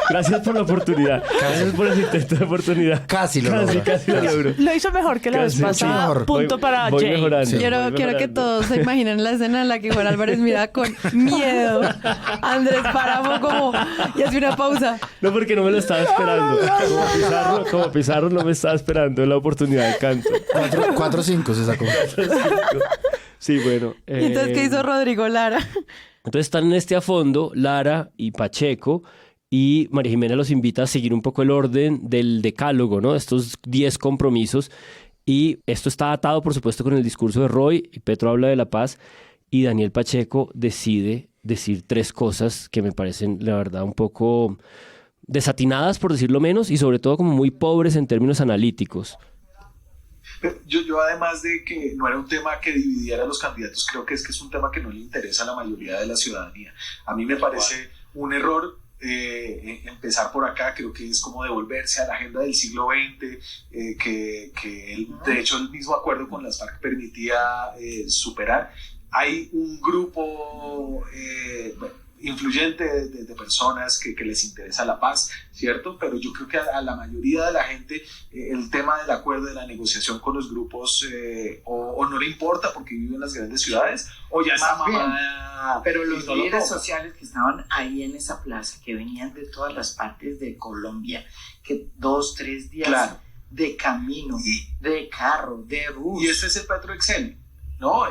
Gracias por la oportunidad. Gracias por el intento de oportunidad. Casi lo logró. Lo hizo mejor que la vez pasada. Punto para voy Jay. mejorando. Sí. Quiero que todos se imaginen la escena en la que Juan Álvarez mira con miedo a Andrés Páramo como y hace una pausa. No, porque no me lo estaba esperando. Como Pizarro no me estaba esperando la oportunidad de canto. 4-5 se sacó. Sí, bueno. ¿Y entonces qué hizo Rodrigo Lara? Entonces están en este A Fondo, Lara y Pacheco, y María Jimena los invita a seguir un poco el orden del decálogo, ¿no? Estos 10 compromisos. Y esto está atado, por supuesto, con el discurso de Roy. Y Petro habla de la paz. Y Daniel Pacheco decide decir 3 cosas que me parecen, la verdad, un poco desatinadas, por decirlo menos, y sobre todo como muy pobres en términos analíticos. Yo además de que no era un tema que dividiera a los candidatos, creo que es un tema que no le interesa a la mayoría de la ciudadanía. A mí me parece un error empezar por acá. Creo que es como devolverse a la agenda del siglo XX, de hecho el mismo acuerdo con las FARC permitía superar. Hay un grupo influyente de personas que les interesa la paz, ¿cierto? Pero yo creo que a la mayoría de la gente el tema del acuerdo, de la negociación con los grupos o no le importa porque vive en las grandes ciudades o ya está mamada. Pero los líderes sociales que estaban ahí en esa plaza, que venían de todas las partes de Colombia, que 2-3 días de camino, de carro, de bus. Y ese es el Petro Excel. No,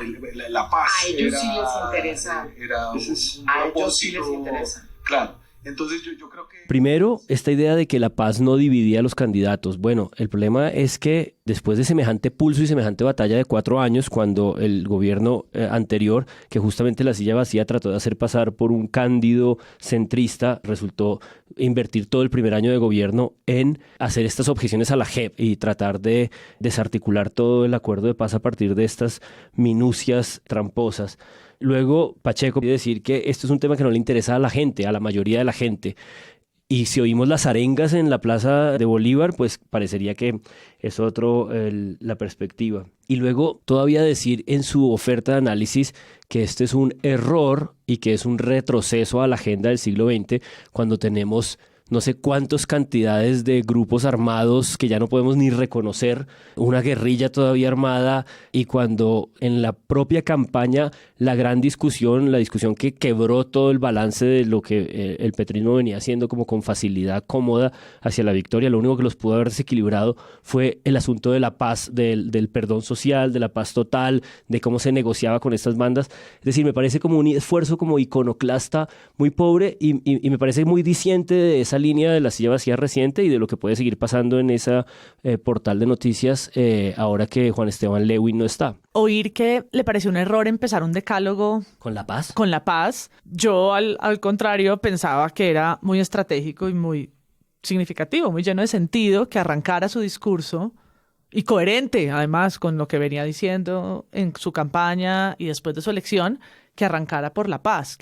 la paz. A ellos sí les interesa. A ellos sí les interesa. Claro. Entonces yo creo que... Primero, esta idea de que la paz no dividía a los candidatos. Bueno, el problema es que después de semejante pulso y semejante batalla de 4 años, cuando el gobierno anterior, que justamente La Silla Vacía trató de hacer pasar por un cándido centrista, resultó invertir todo el primer año de gobierno en hacer estas objeciones a la JEP y tratar de desarticular todo el acuerdo de paz a partir de estas minucias tramposas. Luego Pacheco quiere decir que esto es un tema que no le interesa a la gente, a la mayoría de la gente. Y si oímos las arengas en la Plaza de Bolívar, pues parecería que es la perspectiva. Y luego todavía decir en su oferta de análisis que este es un error y que es un retroceso a la agenda del siglo XX cuando tenemos no sé cuántas cantidades de grupos armados que ya no podemos ni reconocer, una guerrilla todavía armada, y cuando en la propia campaña la discusión que quebró todo el balance de lo que el petrismo venía haciendo como con facilidad cómoda hacia la victoria, lo único que los pudo haber desequilibrado fue el asunto de la paz, del perdón social, de la paz total, de cómo se negociaba con estas bandas. Es decir, me parece como un esfuerzo como iconoclasta muy pobre y me parece muy diciente de esa línea de La Silla Vacía reciente y de lo que puede seguir pasando en esa portal de noticias ahora que Juan Esteban Lewin no está. Oír que le pareció un error empezar un decálogo ¿con la paz? Con la paz. Yo al contrario pensaba que era muy estratégico y muy significativo, muy lleno de sentido que arrancara su discurso y coherente además con lo que venía diciendo en su campaña y después de su elección, que arrancara por la paz,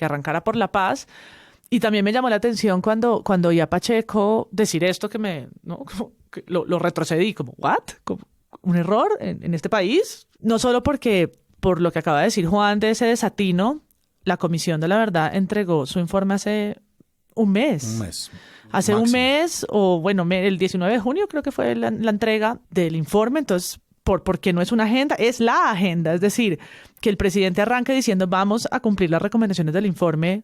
Y también me llamó la atención cuando oí a Pacheco decir esto que lo retrocedí, como, ¿what? ¿Como un error en este país? No solo porque, por lo que acaba de decir Juan de ese desatino, la Comisión de la Verdad entregó su informe hace un mes. Hace máximo. Un mes, o bueno, el 19 de junio creo que fue la entrega del informe, entonces, porque no es una agenda, es la agenda. Es decir, que el presidente arranque diciendo vamos a cumplir las recomendaciones del informe,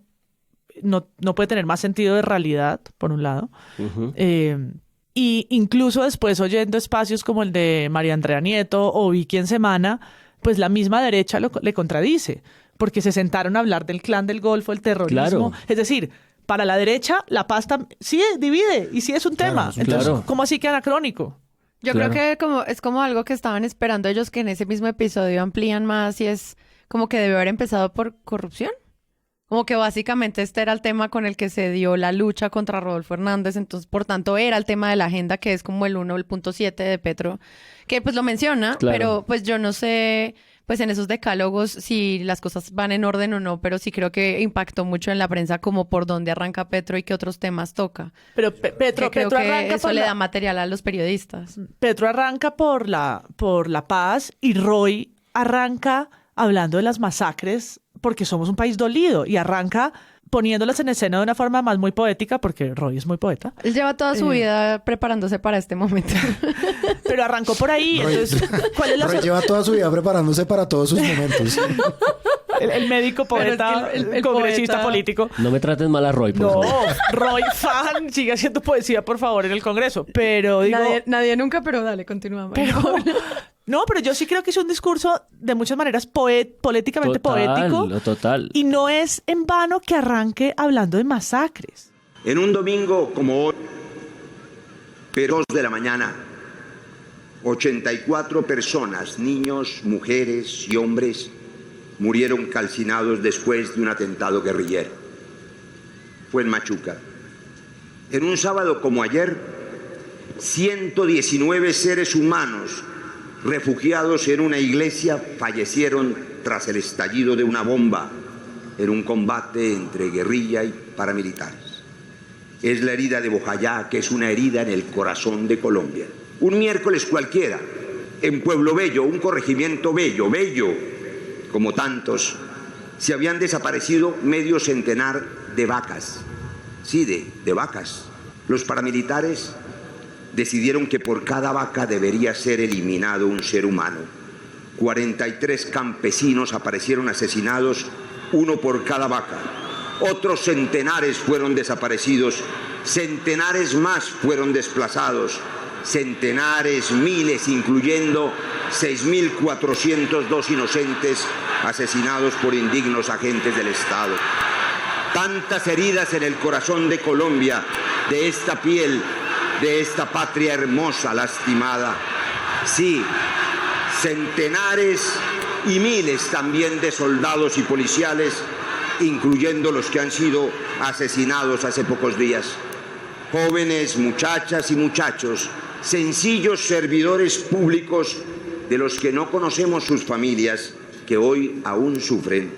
no puede tener más sentido de realidad, por un lado. Uh-huh. Y incluso después oyendo espacios como el de María Andrea Nieto o Vicky en Semana, pues la misma derecha le contradice, porque se sentaron a hablar del Clan del Golfo, el terrorismo. Claro. Es decir, para la derecha la paz sí divide y sí es un tema. Entonces, ¿cómo así que anacrónico? Yo creo que es como algo que estaban esperando ellos, que en ese mismo episodio amplían más, y es como que debe haber empezado por corrupción. Como que básicamente este era el tema con el que se dio la lucha contra Rodolfo Hernández, entonces por tanto era el tema de la agenda, que es como el 1.7 de Petro, que pues lo menciona, pero pues yo no sé pues en esos decálogos si las cosas van en orden o no, pero sí creo que impactó mucho en la prensa como por dónde arranca Petro y qué otros temas toca. Pero Petro arranca eso le da material a los periodistas. Petro arranca por la paz y Roy arranca hablando de las masacres porque somos un país dolido, y arranca poniéndolas en escena de una forma más muy poética, porque Roy es muy poeta. Él lleva toda su vida preparándose para este momento. Pero arrancó por ahí. Roy, entonces, ¿cuál es la Roy lleva toda su vida preparándose para todos sus momentos. El médico poeta, es que el congresista poeta político. No me trates mal a Roy, por favor. No, Roy fan, sigue haciendo poesía, por favor, en el Congreso. Pero digo... Nadie nunca, pero dale, continúa. No, pero yo sí creo que es un discurso de muchas maneras políticamente poético. Total. Y no es en vano que arranque hablando de masacres. En un domingo como hoy, pero 2 de la mañana, 84 personas, niños, mujeres y hombres, murieron calcinados después de un atentado guerrillero. Fue en Machuca. En un sábado como ayer, 119 seres humanos refugiados en una iglesia fallecieron tras el estallido de una bomba en un combate entre guerrilla y paramilitares. Es la herida de Bojayá, que es una herida en el corazón de Colombia. Un miércoles cualquiera, en Pueblo Bello, un corregimiento bello, como tantos, se habían desaparecido medio centenar de vacas. Sí, de vacas. Los paramilitares decidieron que por cada vaca debería ser eliminado un ser humano. 43 campesinos aparecieron asesinados, uno por cada vaca. Otros centenares fueron desaparecidos, centenares más fueron desplazados, centenares, miles, incluyendo 6.402 inocentes asesinados por indignos agentes del Estado. Tantas heridas en el corazón de Colombia, de esta piel, de esta patria hermosa, lastimada. Sí, centenares y miles también de soldados y policiales, incluyendo los que han sido asesinados hace pocos días. Jóvenes, muchachas y muchachos, sencillos servidores públicos de los que no conocemos sus familias, que hoy aún sufren,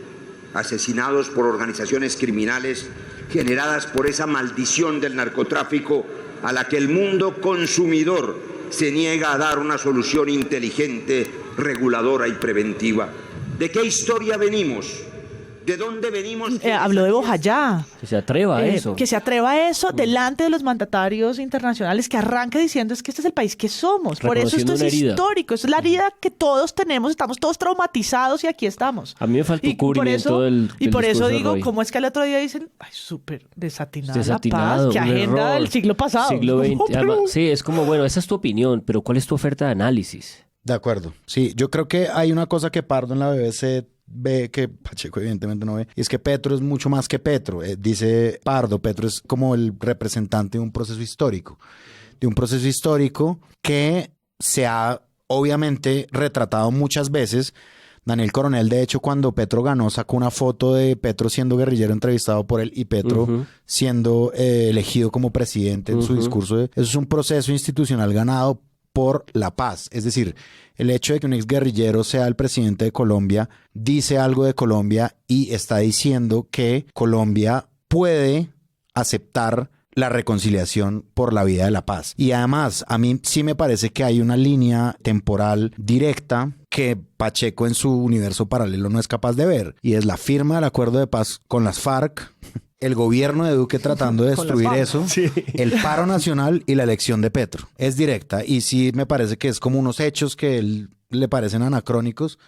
asesinados por organizaciones criminales generadas por esa maldición del narcotráfico a la que el mundo consumidor se niega a dar una solución inteligente, reguladora y preventiva. ¿De qué historia venimos? ¿De dónde venimos? Habló de Bojayá. Que se atreva a eso. Que se atreva a eso delante de los mandatarios internacionales, que arranque diciendo es que este es el país que somos. Por eso esto es histórico. Esto es la herida que todos tenemos. Estamos todos traumatizados y aquí estamos. A mí me faltó cubrimiento del Y por eso digo, Roy. ¿cómo es que al otro día dicen, ay, súper desatinada la Desatinado, paz? ¿Qué agenda error. del siglo pasado? Siglo XX. No, pero... Además, sí, es como, bueno, esa es tu opinión, pero ¿cuál es tu oferta de análisis? De acuerdo. Sí, yo creo que hay una cosa que Pardo en la BBC ve que Pacheco evidentemente no ve, y es que Petro es mucho más que Petro. Dice Pardo, Petro es como el representante de un proceso histórico. Que se ha obviamente retratado muchas veces. Daniel Coronel, de hecho, cuando Petro ganó, sacó una foto de Petro siendo guerrillero entrevistado por él y Petro siendo elegido como presidente en su discurso. Eso es un proceso institucional ganado por la paz. Es decir, el hecho de que un exguerrillero sea el presidente de Colombia dice algo de Colombia y está diciendo que Colombia puede aceptar la reconciliación por la vía de la paz. Y además, a mí sí me parece que hay una línea temporal directa que Pacheco en su universo paralelo no es capaz de ver, y es la firma del acuerdo de paz con las FARC, el gobierno de Duque tratando de destruir eso, sí, el paro nacional y la elección de Petro. Es directa, y sí me parece que es como unos hechos que le parecen anacrónicos,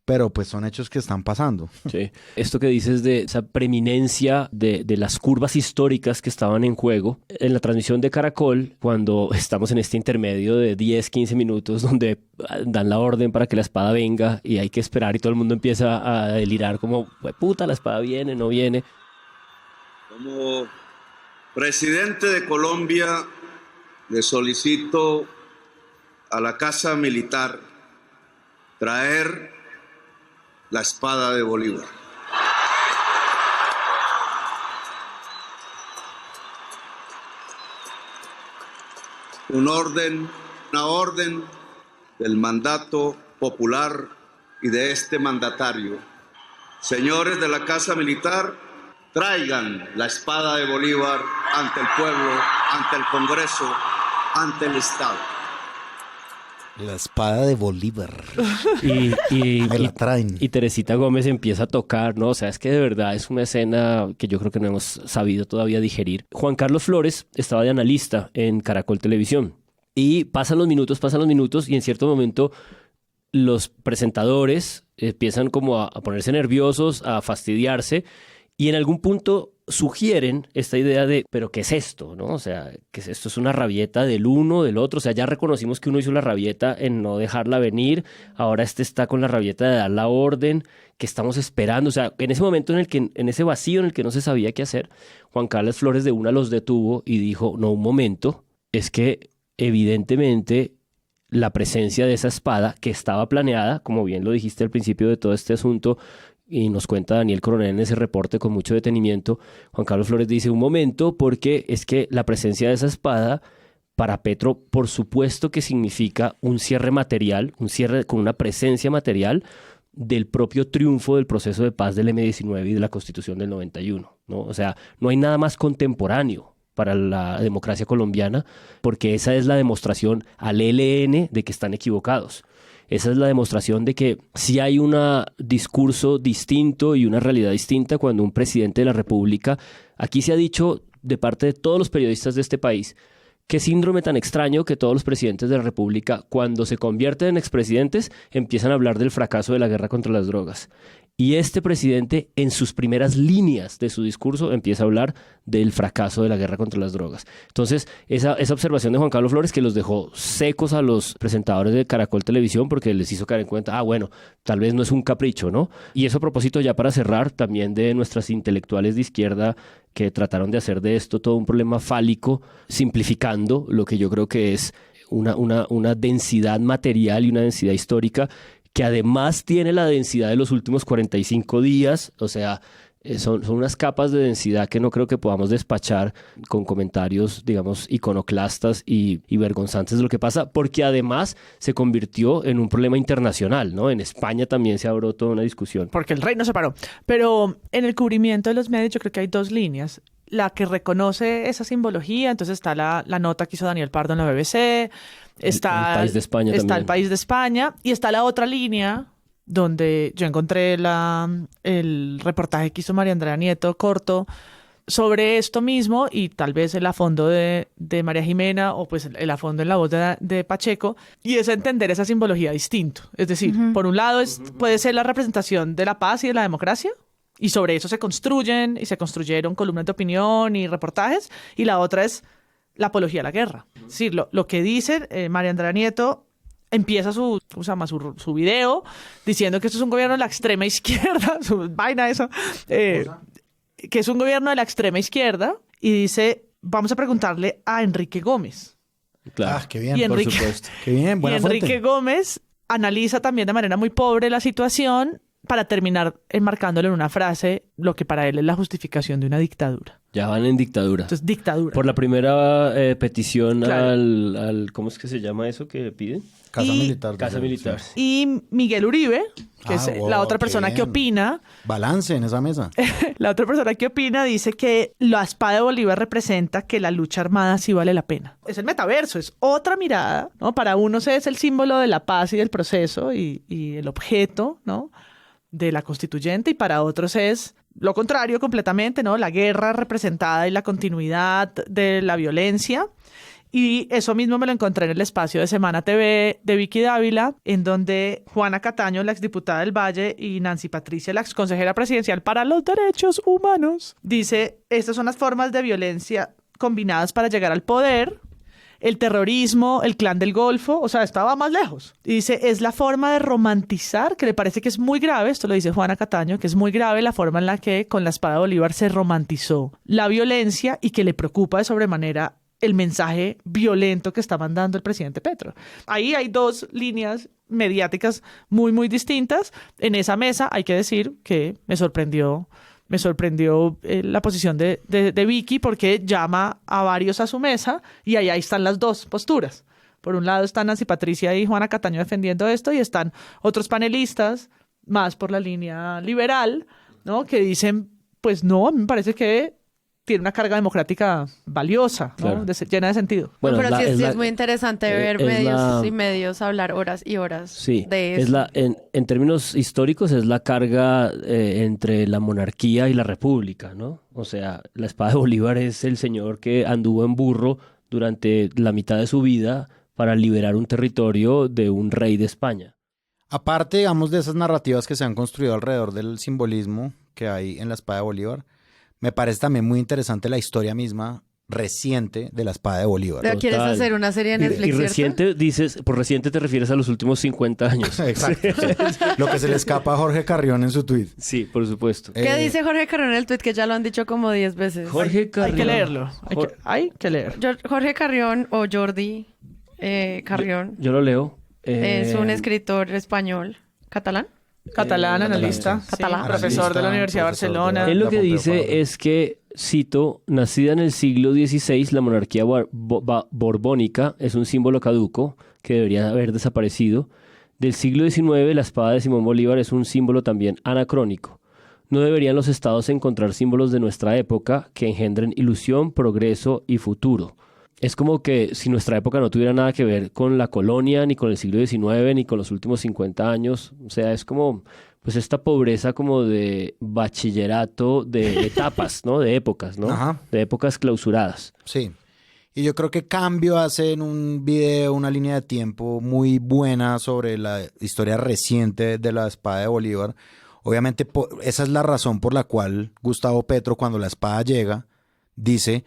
pero pues son hechos que están pasando. Sí. Esto que dices de esa preeminencia de las curvas históricas que estaban en juego, en la transmisión de Caracol, cuando estamos en este intermedio de 10, 15 minutos donde dan la orden para que la espada venga y hay que esperar y todo el mundo empieza a delirar como, puta, la espada viene, no viene. Como presidente de Colombia, le solicito a la Casa Militar traer la espada de Bolívar. Una orden del mandato popular y de este mandatario. Señores de la Casa Militar, traigan la espada de Bolívar ante el pueblo, ante el Congreso, ante el Estado. La espada de Bolívar. Me la traen. Y Teresita Gómez empieza a tocar, ¿no? O sea, es que de verdad es una escena que yo creo que no hemos sabido todavía digerir. Juan Carlos Flores estaba de analista en Caracol Televisión. Y pasan los minutos y en cierto momento los presentadores empiezan como a ponerse nerviosos, a fastidiarse. Y en algún punto sugieren esta idea de, ¿pero qué es esto? ¿No? O sea, ¿qué es esto? Es una rabieta del uno, del otro. O sea, ya reconocimos que uno hizo la rabieta en no dejarla venir. Ahora está con la rabieta de dar la orden que estamos esperando. O sea, en ese momento en ese vacío en el que no se sabía qué hacer, Juan Carlos Flores de una los detuvo y dijo, no, un momento, es que evidentemente la presencia de esa espada que estaba planeada, como bien lo dijiste al principio de todo este asunto, y nos cuenta Daniel Coronel en ese reporte con mucho detenimiento, Juan Carlos Flores dice, un momento, porque es que la presencia de esa espada para Petro, por supuesto que significa un cierre material, un cierre con una presencia material del propio triunfo del proceso de paz del M-19 y de la Constitución del 91, ¿no? O sea, no hay nada más contemporáneo para la democracia colombiana, porque esa es la demostración al ELN de que están equivocados. Esa es la demostración de que sí hay un discurso distinto y una realidad distinta cuando un presidente de la República, aquí se ha dicho de parte de todos los periodistas de este país, qué síndrome tan extraño que todos los presidentes de la República, cuando se convierten en expresidentes, empiezan a hablar del fracaso de la guerra contra las drogas. Y este presidente, en sus primeras líneas de su discurso, empieza a hablar del fracaso de la guerra contra las drogas. Entonces, esa observación de Juan Carlos Flores que los dejó secos a los presentadores de Caracol Televisión porque les hizo caer en cuenta, bueno, tal vez no es un capricho, ¿no? Y eso a propósito, ya para cerrar, también de nuestras intelectuales de izquierda que trataron de hacer de esto todo un problema fálico, simplificando lo que yo creo que es una densidad material y una densidad histórica que además tiene la densidad de los últimos 45 días, o sea, son unas capas de densidad que no creo que podamos despachar con comentarios, digamos, iconoclastas y vergonzantes de lo que pasa, porque además se convirtió en un problema internacional, ¿no? En España también se abrió toda una discusión. Porque el rey no se paró. Pero en el cubrimiento de los medios yo creo que hay dos líneas. La que reconoce esa simbología, entonces está la nota que hizo Daniel Pardo en la BBC, está el País de España está también. El País de España, y está la otra línea donde yo encontré el reportaje que hizo María Andrea Nieto, corto, sobre esto mismo, y tal vez el afondo de María Jimena, o pues el afondo en la voz de Pacheco, y es entender esa simbología distinto. Es decir, por un lado puede ser la representación de la paz y de la democracia, y sobre eso se construyeron columnas de opinión y reportajes, y la otra es la apología a la guerra. Es decir, lo que dice María Andrea Nieto empieza su video diciendo que esto es un gobierno de la extrema izquierda, su vaina eso, que es un gobierno de la extrema izquierda, y dice, vamos a preguntarle a Enrique Gómez. Claro, qué bien, por supuesto. Qué bien, buena fuente. Enrique fuente. Gómez analiza también de manera muy pobre la situación para terminar enmarcándolo en una frase lo que para él es la justificación de una dictadura. Ya van en dictadura. Entonces, dictadura. Por la primera petición Claro. al... ¿Cómo es que se llama eso que piden? Casa militar. Casa militar. Y Miguel Uribe, que es wow, la otra qué persona que bien. opina, Balance en esa mesa. la otra persona que opina dice que la espada de Bolívar representa que la lucha armada sí vale la pena. Es el metaverso, es otra mirada, ¿no? Para unos es el símbolo de la paz y del proceso y el objeto, ¿no? De la constituyente, y para otros es lo contrario completamente, ¿no? La guerra representada y la continuidad de la violencia. Y eso mismo me lo encontré en el espacio de Semana TV de Vicky Dávila, en donde Juana Cataño, la exdiputada del Valle, y Nancy Patricia, la exconsejera presidencial para los derechos humanos, dice, estas son las formas de violencia combinadas para llegar al poder, el terrorismo, el clan del Golfo, o sea, estaba más lejos. Y dice, es la forma de romantizar, que le parece que es muy grave, esto lo dice Juana Cataño, que es muy grave la forma en la que con la espada de Bolívar se romantizó la violencia y que le preocupa de sobremanera el mensaje violento que está mandando el presidente Petro. Ahí hay dos líneas mediáticas muy, muy distintas. En esa mesa hay que decir que me sorprendió la posición de Vicky, porque llama a varios a su mesa y ahí están las dos posturas. Por un lado están Nancy Patricia y Juana Cataño defendiendo esto, y están otros panelistas más por la línea liberal, ¿no? Que dicen, pues no, a mí me parece que tiene una carga democrática valiosa, ¿no? Claro. Llena de sentido. Bueno, pero sí es muy interesante ver medios y medios hablar horas y horas de eso. En términos históricos es la carga entre la monarquía y la república, ¿no? O sea, la espada de Bolívar es el señor que anduvo en burro durante la mitad de su vida para liberar un territorio de un rey de España. Aparte, digamos, de esas narrativas que se han construido alrededor del simbolismo que hay en la espada de Bolívar, me parece también muy interesante la historia misma reciente de la espada de Bolívar. ¿Pero quieres hacer una serie de Netflix, y reciente, dices, por reciente te refieres a los últimos 50 años. Exacto. Sí. Lo que se le escapa a Jorge Carrión en su tuit. Sí, por supuesto. ¿Qué dice Jorge Carrión en el tuit? Que ya lo han dicho como 10 veces. Jorge Carrión. Hay que leerlo. Hay que leer. Jorge Carrión o Jordi Carrión. Yo lo leo. Es un escritor español. ¿Catalán? Catalán, analista, catalán. Sí, profesor de la Universidad de Barcelona. Él lo que dice es que, cito, nacida en el siglo XVI, la monarquía borbónica es un símbolo caduco que debería haber desaparecido. Del siglo XIX, la espada de Simón Bolívar es un símbolo también anacrónico. No deberían los estados encontrar símbolos de nuestra época que engendren ilusión, progreso y futuro. Es como que si nuestra época no tuviera nada que ver con la colonia, ni con el siglo XIX, ni con los últimos 50 años. O sea, es como pues esta pobreza como de bachillerato, de etapas, ¿no? De épocas, ¿no? Ajá. De épocas clausuradas. Sí. Y yo creo que Cambio hace en un video una línea de tiempo muy buena sobre la historia reciente de la espada de Bolívar. Obviamente esa es la razón por la cual Gustavo Petro, cuando la espada llega, dice...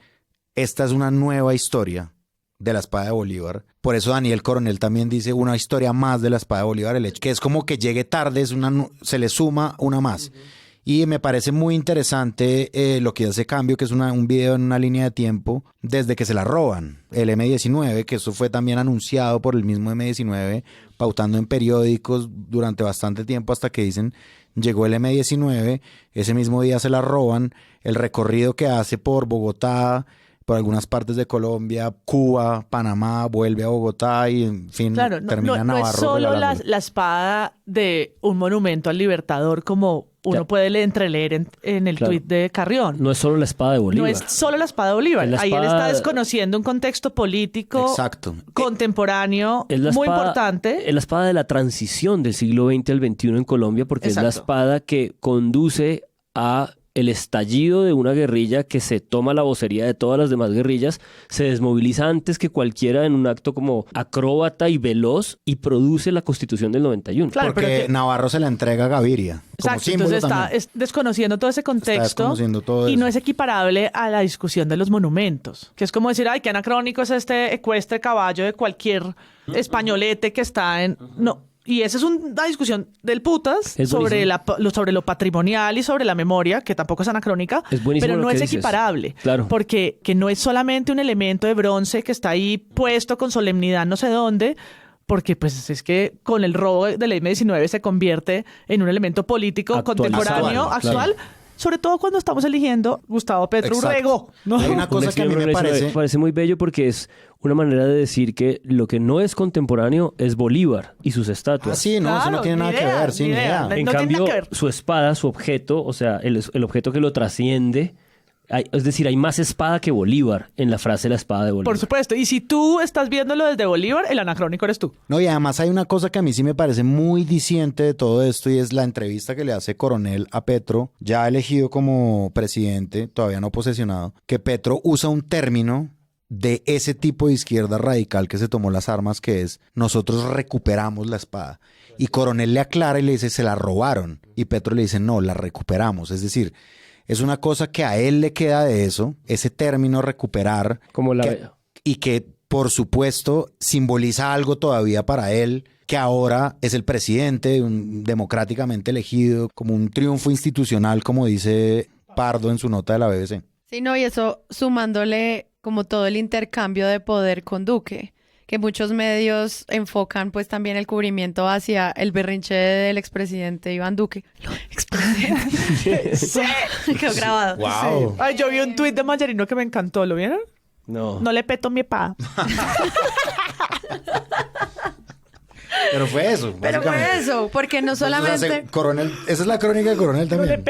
Esta es una nueva historia de la espada de Bolívar. Por eso Daniel Coronel también dice una historia más de la espada de Bolívar. El hecho que es como que llegue tarde, se le suma una más. Y me parece muy interesante lo que hace Cambio, que es un video en una línea de tiempo desde que se la roban. El M-19, que eso fue también anunciado por el mismo M-19, pautando en periódicos durante bastante tiempo hasta que dicen... Llegó el M-19, ese mismo día se la roban. El recorrido que hace por Bogotá... por algunas partes de Colombia, Cuba, Panamá, vuelve a Bogotá y, en fin, termina en Navarro. No es solo la espada de un monumento al Libertador como uno puede entreleer en el tuit de Carrión. No es solo la espada de Bolívar. No es solo la espada de Bolívar. Ahí él está desconociendo un contexto político contemporáneo muy importante. Es la espada de la transición del siglo XX al XXI en Colombia, porque es la espada que conduce a... el estallido de una guerrilla que se toma la vocería de todas las demás guerrillas, se desmoviliza antes que cualquiera en un acto como acróbata y veloz y produce la Constitución del 91. Claro, porque Navarro se la entrega a Gaviria. Exacto, entonces está desconociendo todo ese contexto y no es equiparable a la discusión de los monumentos, que es como decir, ay, qué anacrónico es este ecuestre caballo de cualquier españolete que está en... No. Y esa es una discusión del putas sobre lo patrimonial y sobre la memoria, que tampoco es anacrónica, pero no es equiparable. Claro. Porque que no es solamente un elemento de bronce que está ahí puesto con solemnidad no sé dónde, porque pues es que con el robo del M-19 se convierte en un elemento político contemporáneo, actual. sobre todo cuando estamos eligiendo Gustavo Petro Urrego, ¿no? Hay una cosa que a mí me parece muy bello porque es una manera de decir que lo que no es contemporáneo es Bolívar y sus estatuas. Ah, sí, no, eso no tiene nada que ver, sí, ni idea. En cambio, su espada, su objeto, o sea, el objeto que lo trasciende, es decir, hay más espada que Bolívar en la frase la espada de Bolívar. Por supuesto, y si tú estás viéndolo desde Bolívar, el anacrónico eres tú. No, y además hay una cosa que a mí sí me parece muy diciente de todo esto y es la entrevista que le hace Coronel a Petro, ya elegido como presidente, todavía no posesionado, que Petro usa un término de ese tipo de izquierda radical que se tomó las armas, que es nosotros recuperamos la espada. Y Coronel le aclara y le dice, se la robaron. Y Petro le dice, no, la recuperamos. Es decir, es una cosa que a él le queda de eso, ese término recuperar. Como y que, por supuesto, simboliza algo todavía para él, que ahora es el presidente, democráticamente elegido, como un triunfo institucional, como dice Pardo en su nota de la BBC. Sí, no, y eso sumándole como todo el intercambio de poder con Duque, que muchos medios enfocan pues también el cubrimiento hacia el berrinche del expresidente Iván Duque. Expresidente. Sí, quedó grabado. Wow. Sí. Ay, yo vi un tuit de Mayarino que me encantó, ¿lo vieron? No. No le peto mi pa. Pero fue eso, porque no solamente... Pues, o sea, Coronel, esa es la crónica de Coronel también.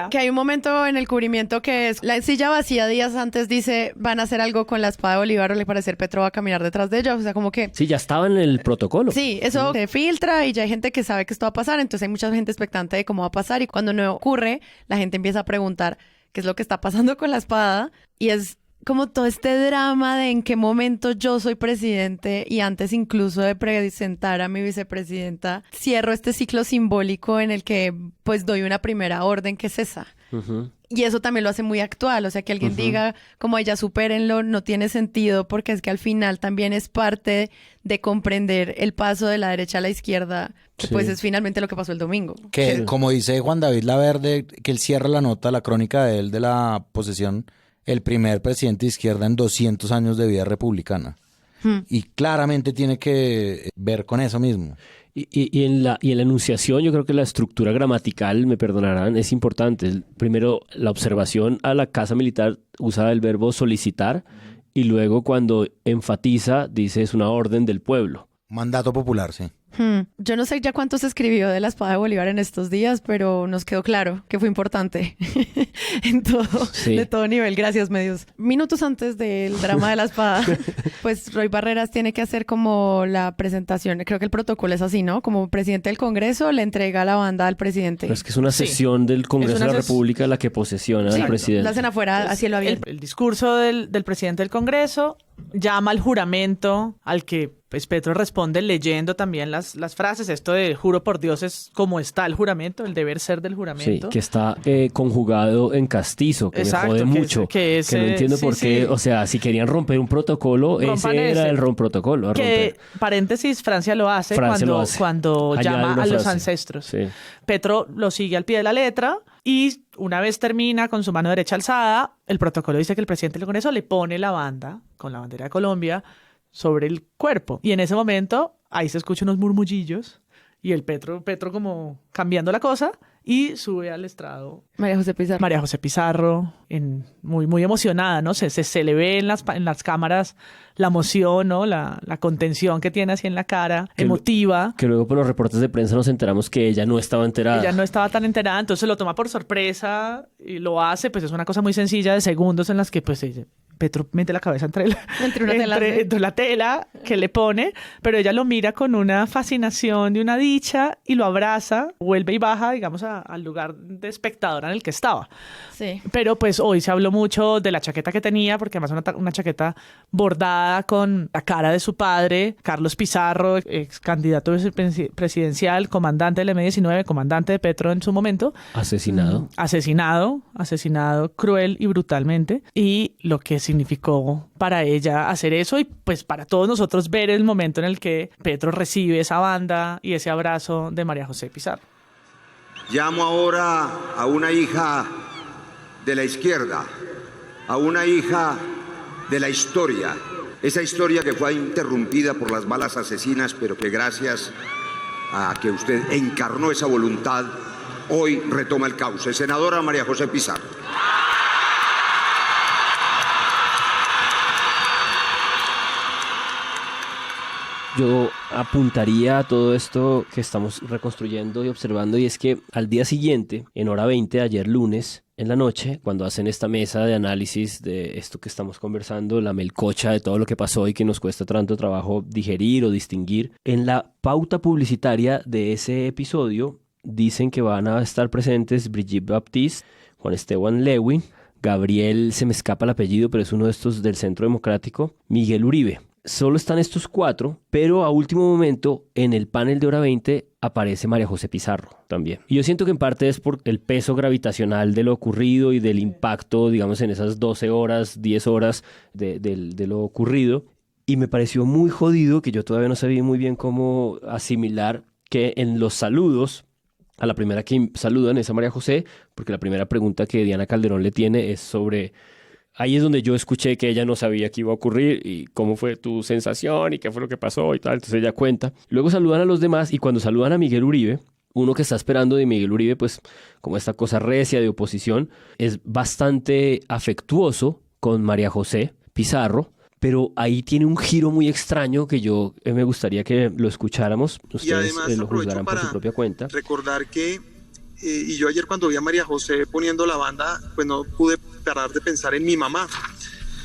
Que hay un momento en el cubrimiento que es la silla vacía días antes dice van a hacer algo con la espada de Bolívar o le parecer Petro va a caminar detrás de ella, o sea, como que... Sí, ya estaba en el protocolo. Sí, eso se filtra y ya hay gente que sabe que esto va a pasar, entonces hay mucha gente expectante de cómo va a pasar y cuando no ocurre, la gente empieza a preguntar qué es lo que está pasando con la espada y es... como todo este drama de en qué momento yo soy presidente y antes incluso de presentar a mi vicepresidenta, cierro este ciclo simbólico en el que pues doy una primera orden que es esa. Uh-huh. Y eso también lo hace muy actual, o sea, que alguien diga como ya supérenlo no tiene sentido porque es que al final también es parte de comprender el paso de la derecha a la izquierda, que pues es finalmente lo que pasó el domingo. Que como dice Juan David Laverde, que él cierra la nota, la crónica de él de la posesión, el primer presidente de izquierda en 200 años de vida republicana. Y claramente tiene que ver con eso mismo. Y en la enunciación yo creo que la estructura gramatical, me perdonarán, es importante. Primero, la observación a la Casa Militar usa el verbo solicitar y luego cuando enfatiza dice es una orden del pueblo. Mandato popular, sí. Yo no sé ya cuánto se escribió de la espada de Bolívar en estos días, pero nos quedó claro que fue importante en todo, de todo nivel. Gracias, medios. Minutos antes del drama de la espada, pues Roy Barreras tiene que hacer como la presentación. Creo que el protocolo es así, ¿no? Como presidente del Congreso le entrega la banda al presidente. Pero es que es una sesión del Congreso de la República la que posesiona al presidente. La hacen afuera, a cielo abierto. El discurso del presidente del Congreso llama al juramento al que pues Petro responde leyendo también las frases. Esto de juro por Dios es como está el juramento, el deber ser del juramento. Sí, que está conjugado en castizo, que me jode mucho. Que no entiendo por qué, o sea, si querían romper un protocolo, ese era el protocolo. Que, paréntesis, Francia lo hace cuando llama a los ancestros. Sí. Petro lo sigue al pie de la letra y una vez termina con su mano derecha alzada, el protocolo dice que el presidente del Congreso le pone la banda con la bandera de Colombia sobre el cuerpo. Y en ese momento, ahí se escuchan unos murmullillos y el Petro como cambiando la cosa y sube al estrado María José Pizarro, muy, muy emocionada, ¿no? Se le ve en las cámaras la emoción, ¿no? La contención que tiene así en la cara, emotiva. Que luego por los reportes de prensa nos enteramos que ella no estaba enterada. Ella no estaba tan enterada, entonces lo toma por sorpresa y lo hace, pues es una cosa muy sencilla de segundos en las que pues Petro mete la cabeza entre la tela que le pone, pero ella lo mira con una fascinación de una dicha y lo abraza, vuelve y baja, digamos, al lugar de espectadora en el que estaba. Sí. Pero pues hoy se habló mucho de la chaqueta que tenía, porque además una chaqueta bordada con la cara de su padre, Carlos Pizarro, ex candidato presidencial, comandante del M-19, comandante de Petro en su momento. Asesinado cruel y brutalmente. Y lo que significó para ella hacer eso y pues para todos nosotros ver el momento en el que Petro recibe esa banda y ese abrazo de María José Pizarro. Llamo ahora a una hija de la izquierda, a una hija de la historia, esa historia que fue interrumpida por las balas asesinas, pero que gracias a que usted encarnó esa voluntad, hoy retoma el cauce. Senadora María José Pizarro. Yo apuntaría a todo esto que estamos reconstruyendo y observando, y es que al día siguiente, en hora 20, ayer lunes, en la noche, cuando hacen esta mesa de análisis de esto que estamos conversando, la melcocha de todo lo que pasó y que nos cuesta tanto trabajo digerir o distinguir, en la pauta publicitaria de ese episodio dicen que van a estar presentes Brigitte Baptiste, Juan Esteban Lewin, Gabriel, se me escapa el apellido, pero es uno de estos del Centro Democrático, Miguel Uribe. Solo están estos 4, pero a último momento en el panel de hora 20 aparece María José Pizarro también. Y yo siento que en parte es por el peso gravitacional de lo ocurrido y del impacto, digamos, en esas 12 horas, 10 horas de lo ocurrido. Y me pareció muy jodido, que yo todavía no sabía muy bien cómo asimilar, que en los saludos, a la primera que saludan es a María José, porque la primera pregunta que Diana Calderón le tiene es sobre... Ahí es donde yo escuché que ella no sabía qué iba a ocurrir y cómo fue tu sensación y qué fue lo que pasó y tal. Entonces ella cuenta. Luego saludan a los demás y cuando saludan a Miguel Uribe, uno que está esperando de Miguel Uribe, pues como esta cosa recia de oposición, es bastante afectuoso con María José Pizarro, pero ahí tiene un giro muy extraño que yo me gustaría que lo escucháramos. Ustedes y además, lo juzgarán por su propia cuenta. Recordar que, y yo ayer cuando vi a María José poniendo la banda, pues no pude parar de pensar en mi mamá,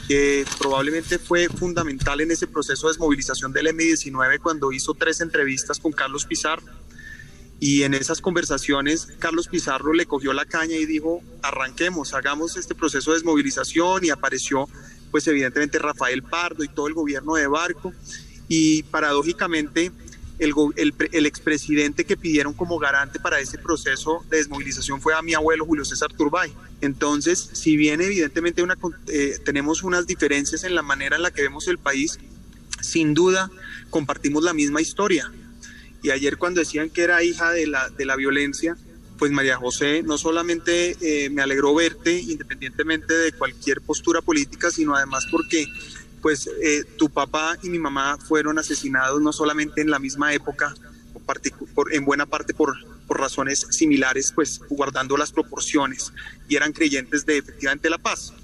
que probablemente fue fundamental en ese proceso de desmovilización del M-19 cuando hizo 3 entrevistas con Carlos Pizarro. Y en esas conversaciones Carlos Pizarro le cogió la caña y dijo, arranquemos, hagamos este proceso de desmovilización, y apareció pues evidentemente Rafael Pardo y todo el gobierno de Barco, y paradójicamente el expresidente que pidieron como garante para ese proceso de desmovilización fue a mi abuelo Julio César Turbay. Entonces, si bien evidentemente tenemos unas diferencias en la manera en la que vemos el país, sin duda compartimos la misma historia. Y ayer cuando decían que era hija de la violencia, pues María José, no solamente me alegró verte independientemente de cualquier postura política, sino además porque pues tu papá y mi mamá fueron asesinados no solamente en la misma época, en buena parte por razones similares, pues guardando las proporciones, y eran creyentes de efectivamente la paz.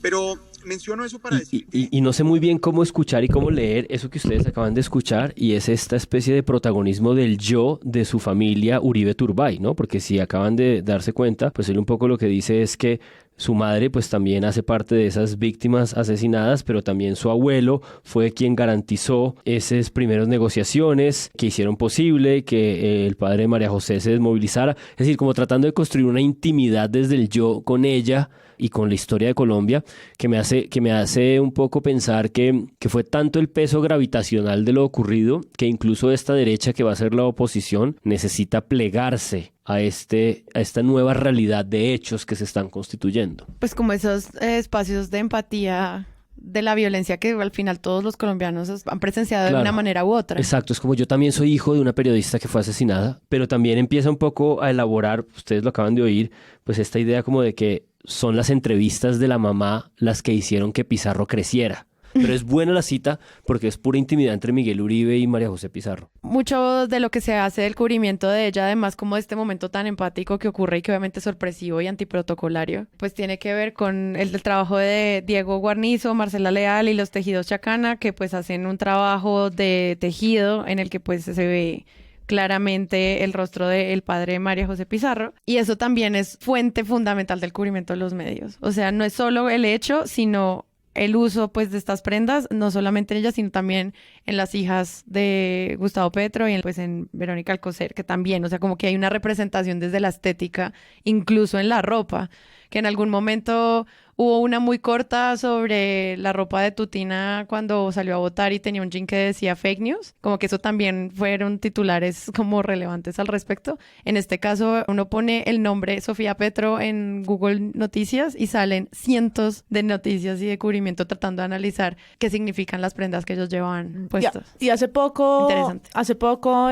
Pero menciono eso para decir... Y no sé muy bien cómo escuchar y cómo leer eso que ustedes acaban de escuchar, y es esta especie de protagonismo del yo de su familia Uribe Turbay, ¿no? Porque si acaban de darse cuenta, pues él un poco lo que dice es que su madre pues también hace parte de esas víctimas asesinadas, pero también su abuelo fue quien garantizó esas primeras negociaciones que hicieron posible que el padre de María José se desmovilizara. Es decir, como tratando de construir una intimidad desde el yo con ella y con la historia de Colombia, que me hace un poco pensar que fue tanto el peso gravitacional de lo ocurrido que incluso esta derecha que va a ser la oposición necesita plegarse a esta nueva realidad de hechos que se están constituyendo. Pues como esos espacios de empatía de la violencia que al final todos los colombianos han presenciado de una manera u otra. Exacto, es como yo también soy hijo de una periodista que fue asesinada, pero también empieza un poco a elaborar, ustedes lo acaban de oír, pues esta idea como de que son las entrevistas de la mamá las que hicieron que Pizarro creciera. Pero es buena la cita porque es pura intimidad entre Miguel Uribe y María José Pizarro. Mucho de lo que se hace del cubrimiento de ella, además como este momento tan empático que ocurre y que obviamente es sorpresivo y antiprotocolario, pues tiene que ver con el trabajo de Diego Guarnizo, Marcela Leal y los Tejidos Chacana, que pues hacen un trabajo de tejido en el que pues se ve claramente el rostro del padre de María José Pizarro, y eso también es fuente fundamental del cubrimiento de los medios. O sea, no es solo el hecho, sino el uso pues de estas prendas, no solamente en ellas, sino también en las hijas de Gustavo Petro y en Verónica Alcocer, que también, o sea, como que hay una representación desde la estética, incluso en la ropa, que en algún momento hubo una muy corta sobre la ropa de Tutina cuando salió a votar y tenía un jean que decía fake news, como que eso también fueron titulares como relevantes al respecto. En este caso uno pone el nombre Sofía Petro en Google Noticias y salen cientos de noticias y de cubrimiento tratando de analizar qué significan las prendas que ellos llevan puestas. Y hace poco interesante.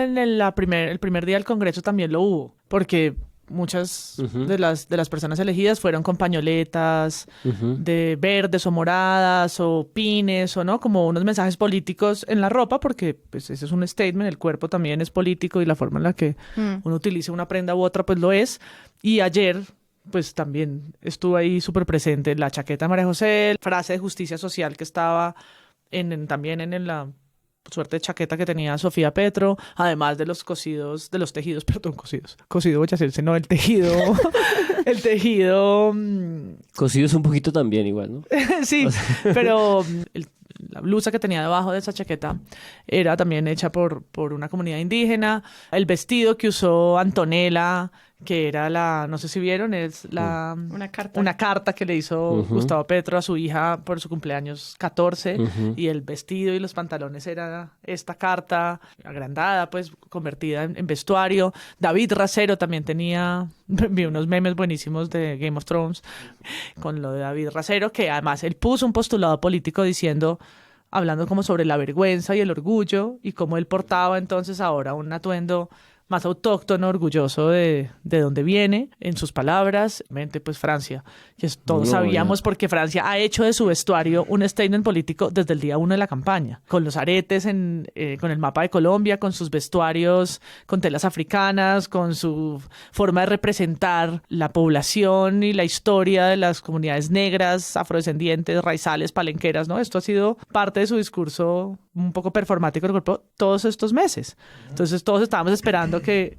en el primer día del Congreso también lo hubo, porque muchas de las personas elegidas fueron con pañoletas de verdes o moradas o pines o no, como unos mensajes políticos en la ropa, porque pues ese es un statement, el cuerpo también es político y la forma en la que uno utiliza una prenda u otra pues lo es. Y ayer pues también estuvo ahí súper presente la chaqueta de María José, frase de justicia social que estaba también en la suerte de chaqueta que tenía Sofía Petro, además de los cosido voy a decirse, no, el tejido, Cosido es un poquito también igual, ¿no? Sí, pero la blusa que tenía debajo de esa chaqueta era también hecha por una comunidad indígena, el vestido que usó Antonella, que era no sé si vieron, es una carta que le hizo Gustavo Petro a su hija por su cumpleaños 14, y el vestido y los pantalones era esta carta agrandada, pues convertida en vestuario. David Racero también vi unos memes buenísimos de Game of Thrones con lo de David Racero, que además él puso un postulado político hablando como sobre la vergüenza y el orgullo, y cómo él portaba entonces ahora un atuendo más autóctono, orgulloso de dónde viene, en sus palabras, pues Francia, que todos sabíamos porque Francia ha hecho de su vestuario un statement político desde el día 1 de la campaña, con los aretes, con el mapa de Colombia, con sus vestuarios, con telas africanas, con su forma de representar la población y la historia de las comunidades negras, afrodescendientes, raizales, palenqueras, ¿no? Esto ha sido parte de su discurso un poco performático del cuerpo todos estos meses. Entonces todos estábamos esperando que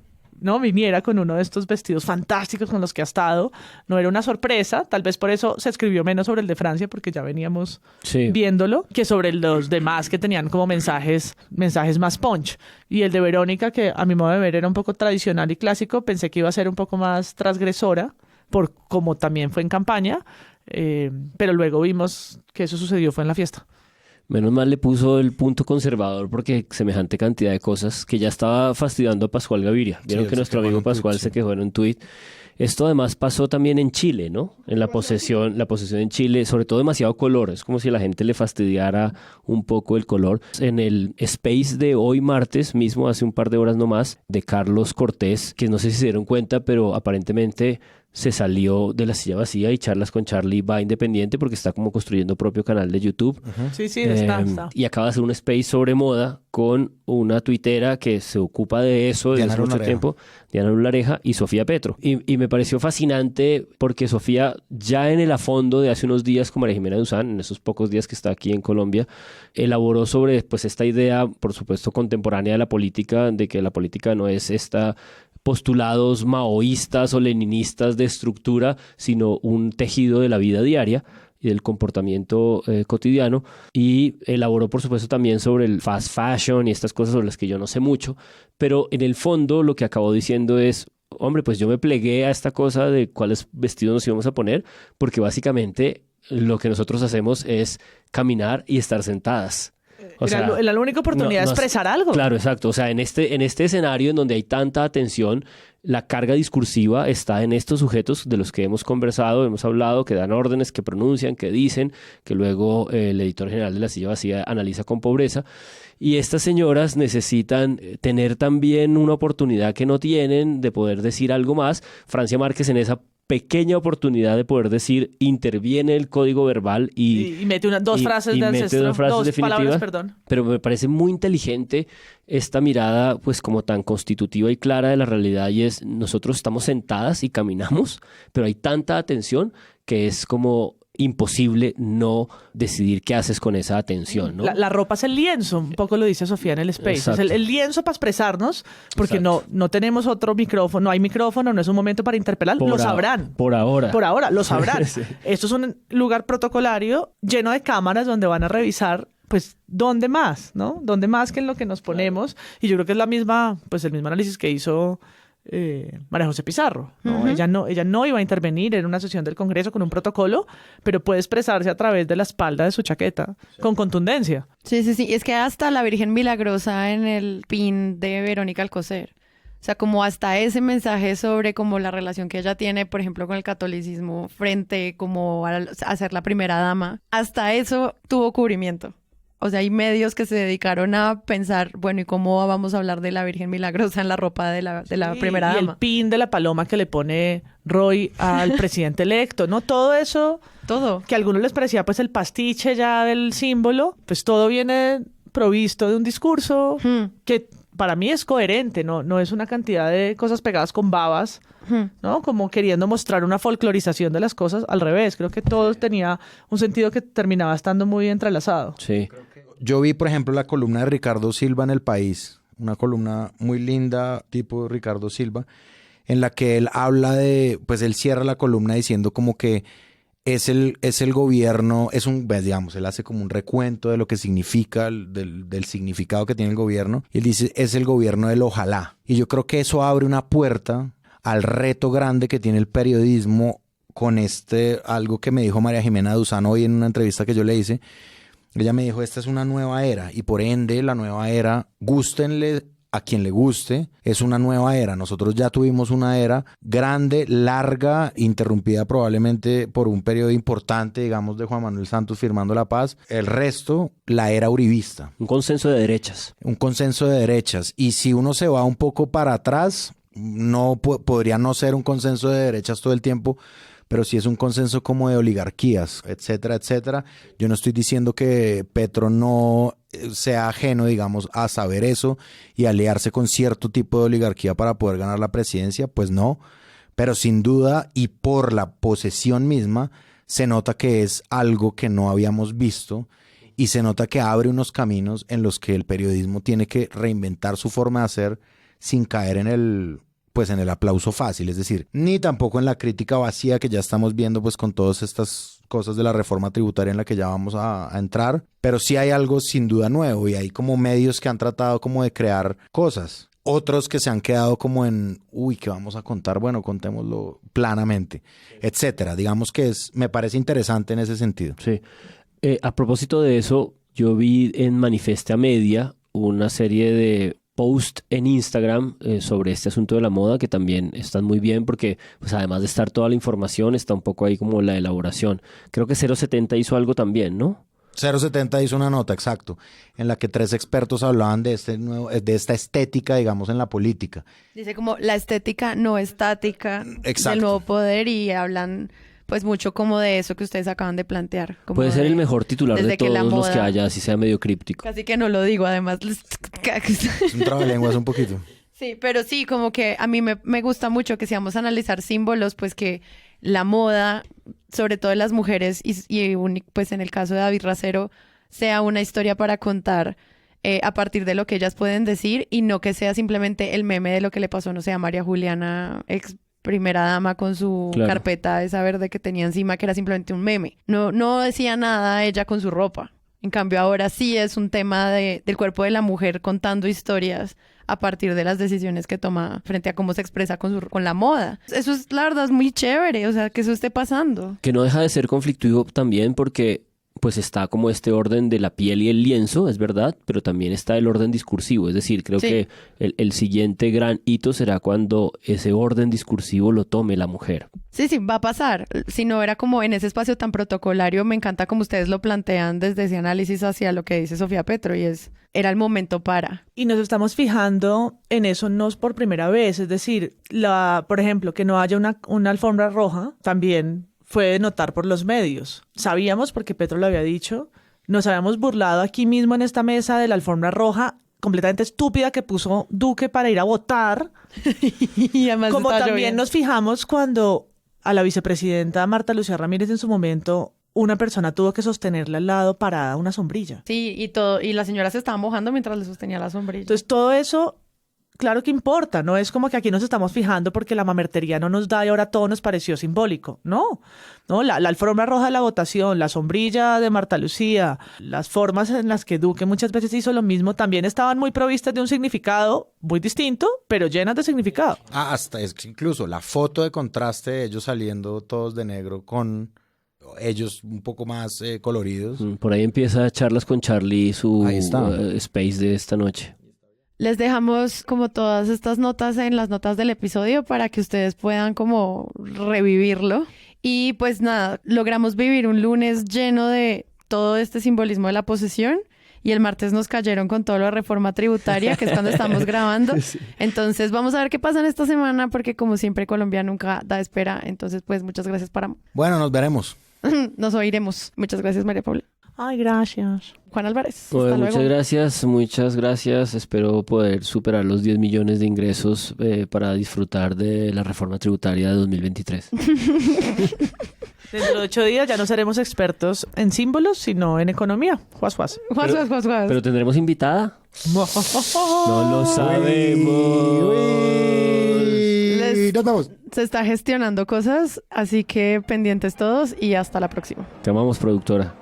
viniera con uno de estos vestidos fantásticos con los que ha estado. No era una sorpresa, tal vez por eso se escribió menos sobre el de Francia, porque ya veníamos viéndolo, que sobre los demás que tenían como mensajes más punch. Y el de Verónica, que a mi modo de ver era un poco tradicional y clásico, pensé que iba a ser un poco más transgresora, por como también fue en campaña, pero luego vimos que eso sucedió fue en la fiesta. Menos mal le puso el punto conservador, porque semejante cantidad de cosas que ya estaba fastidiando a Pascual Gaviria. Vieron que nuestro amigo Pascual se quejó en un tuit. Esto además pasó también en Chile, ¿no? En la posesión en Chile, sobre todo demasiado color. Es como si a la gente le fastidiara un poco el color. En el space de hoy martes mismo, hace un par de horas nomás, de Carlos Cortés, que no sé si se dieron cuenta, pero aparentemente se salió de la silla vacía y Charlas con Charlie va independiente porque está como construyendo propio canal de YouTube. Sí, está. Y acaba de hacer un space sobre moda con una tuitera que se ocupa de eso desde hace mucho tiempo, Diana Lulareja y Sofía Petro. Y me pareció fascinante porque Sofía, ya en el afondo de hace unos días con María Jimena Duzán, en esos pocos días que está aquí en Colombia, elaboró sobre pues esta idea, por supuesto, contemporánea de la política, de que la política no es postulados maoístas o leninistas de estructura, sino un tejido de la vida diaria y del comportamiento cotidiano, y elaboró por supuesto también sobre el fast fashion y estas cosas sobre las que yo no sé mucho, pero en el fondo lo que acabó diciendo es, hombre, pues yo me plegué a esta cosa de cuáles vestidos nos íbamos a poner, porque básicamente lo que nosotros hacemos es caminar y estar sentadas. Era la única oportunidad de expresar algo. Claro, exacto. O sea, en este escenario en donde hay tanta atención, la carga discursiva está en estos sujetos de los que hemos conversado, hemos hablado, que dan órdenes, que pronuncian, que dicen, que luego el editor general de La Silla Vacía analiza con pobreza. Y estas señoras necesitan tener también una oportunidad que no tienen de poder decir algo más. Francia Márquez, en esa pequeña oportunidad de poder decir, interviene el código verbal y mete dos frases de ancestro, dos frases definitivas, palabras, perdón. Pero me parece muy inteligente esta mirada, pues como tan constitutiva y clara de la realidad, y es, nosotros estamos sentadas y caminamos, pero hay tanta atención que es como imposible no decidir qué haces con esa atención, ¿no? La ropa es el lienzo, un poco lo dice Sofía en el space. Es el lienzo para expresarnos, porque no tenemos otro micrófono, no hay micrófono, no es un momento para interpelar, lo sabrán. Por ahora, lo sabrán. Sí. Esto es un lugar protocolario lleno de cámaras donde van a revisar, pues, ¿dónde más, no? ¿Dónde más que en lo que nos ponemos? Y yo creo que es el mismo análisis que hizo María José Pizarro, ¿no? Ella no iba a intervenir en una sesión del Congreso con un protocolo, pero puede expresarse a través de la espalda de su chaqueta, con contundencia. Sí, es que hasta la Virgen Milagrosa en el pin de Verónica Alcocer, o sea, como hasta ese mensaje sobre como la relación que ella tiene, por ejemplo, con el catolicismo frente como a ser la primera dama, hasta eso tuvo cubrimiento. O sea, hay medios que se dedicaron a pensar, bueno, ¿y cómo vamos a hablar de la Virgen Milagrosa en la ropa de la primera dama? Y el pin de la paloma que le pone Roy al presidente electo, ¿no? Todo eso, que a algunos les parecía pues el pastiche ya del símbolo, pues todo viene provisto de un discurso que para mí es coherente, no es una cantidad de cosas pegadas con babas, ¿no? Como queriendo mostrar una folclorización de las cosas. Al revés, creo que todo tenía un sentido que terminaba estando muy entrelazado. Sí. Yo vi, por ejemplo, la columna de Ricardo Silva en El País, una columna muy linda, tipo Ricardo Silva, en la que él habla de, pues él cierra la columna diciendo como que es el gobierno, digamos, él hace como un recuento de lo que significa, del significado que tiene el gobierno, y él dice, es el gobierno del ojalá. Y yo creo que eso abre una puerta al reto grande que tiene el periodismo con algo que me dijo María Jimena Duzán hoy en una entrevista que yo le hice. Ella me dijo, esta es una nueva era, y por ende la nueva era, gústenle a quien le guste, es una nueva era. Nosotros ya tuvimos una era grande, larga, interrumpida probablemente por un periodo importante, digamos, de Juan Manuel Santos firmando la paz. El resto, la era uribista. Un consenso de derechas. Un consenso de derechas. Y si uno se va un poco para atrás, no podría no ser un consenso de derechas todo el tiempo, pero sí es un consenso como de oligarquías, etcétera, etcétera. Yo no estoy diciendo que Petro no sea ajeno, digamos, a saber eso y aliarse con cierto tipo de oligarquía para poder ganar la presidencia, pues no. Pero sin duda y por la posesión misma, se nota que es algo que no habíamos visto y se nota que abre unos caminos en los que el periodismo tiene que reinventar su forma de hacer sin caer en el aplauso fácil, es decir, ni tampoco en la crítica vacía que ya estamos viendo pues con todas estas cosas de la reforma tributaria en la que ya vamos a entrar, pero sí hay algo sin duda nuevo y hay como medios que han tratado como de crear cosas, otros que se han quedado como en, ¿qué vamos a contar? Bueno, contémoslo planamente, etcétera. Digamos que me parece interesante en ese sentido. Sí. A propósito de eso, yo vi en Manifesta Media una serie de post en Instagram sobre este asunto de la moda que también están muy bien porque pues además de estar toda la información está un poco ahí como la elaboración. Creo que 070 hizo algo también, ¿no? 070 hizo una nota, exacto, en la que 3 expertos hablaban de esta estética, digamos, en la política. Dice como la estética no estática del nuevo poder y hablan pues mucho como de eso que ustedes acaban de plantear. Como puede ser el mejor titular de todos los que haya, así sea medio críptico. Casi que no lo digo, además. Es un trabalenguas un poquito. Sí, pero sí, como que a mí me gusta mucho que si vamos a analizar símbolos, pues que la moda, sobre todo de las mujeres, y pues en el caso de David Racero, sea una historia para contar a partir de lo que ellas pueden decir y no que sea simplemente el meme de lo que le pasó, no sé, a María Juliana, ex primera dama con su carpeta esa verde que tenía encima, que era simplemente un meme. No decía nada ella con su ropa. En cambio, ahora sí es un tema del cuerpo de la mujer contando historias a partir de las decisiones que toma frente a cómo se expresa con la moda. Eso es, la verdad, es muy chévere, o sea, que eso esté pasando. Que no deja de ser conflictivo también porque pues está como este orden de la piel y el lienzo, es verdad, pero también está el orden discursivo. Es decir, creo que el siguiente gran hito será cuando ese orden discursivo lo tome la mujer. Sí, va a pasar. Si no era como en ese espacio tan protocolario, me encanta como ustedes lo plantean desde ese análisis hacia lo que dice Sofía Petro y era el momento para. Y nos estamos fijando en eso no es por primera vez, es decir, por ejemplo, que no haya una alfombra roja, también fue de notar por los medios. Sabíamos, porque Petro lo había dicho, nos habíamos burlado aquí mismo en esta mesa de la alfombra roja completamente estúpida que puso Duque para ir a votar. Y además como también nos fijamos cuando a la vicepresidenta Marta Lucía Ramírez en su momento una persona tuvo que sostenerle al lado parada una sombrilla. Sí, y la señora se estaba mojando mientras le sostenía la sombrilla. Entonces todo eso, claro que importa, no es como que aquí nos estamos fijando porque la mamertería no nos da y ahora todo nos pareció simbólico. No, la alfombra roja de la votación, la sombrilla de Marta Lucía, las formas en las que Duque muchas veces hizo lo mismo, también estaban muy provistas de un significado muy distinto, pero llenas de significado. Hasta es que incluso la foto de contraste de ellos saliendo todos de negro con ellos un poco más coloridos. Por ahí empieza Charlas con Charlie, su space de esta noche. Les dejamos como todas estas notas en las notas del episodio para que ustedes puedan como revivirlo. Y pues nada, logramos vivir un lunes lleno de todo este simbolismo de la posesión y el martes nos cayeron con todo lo de reforma tributaria, que es cuando estamos grabando. Sí. Entonces vamos a ver qué pasa en esta semana, porque como siempre Colombia nunca da espera. Entonces pues muchas gracias para... Bueno, nos veremos. Nos oiremos. Muchas gracias, María Paula. Ay, gracias. Juan Álvarez. Bueno, muchas gracias. Espero poder superar los 10 millones de ingresos para disfrutar de la reforma tributaria de 2023. Dentro de 8 días ya no seremos expertos en símbolos, sino en economía. Juas. ¿Pero tendremos invitada? No lo sabemos. Nos vamos. Se está gestionando cosas, así que pendientes todos y hasta la próxima. Te amamos, productora.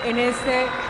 en este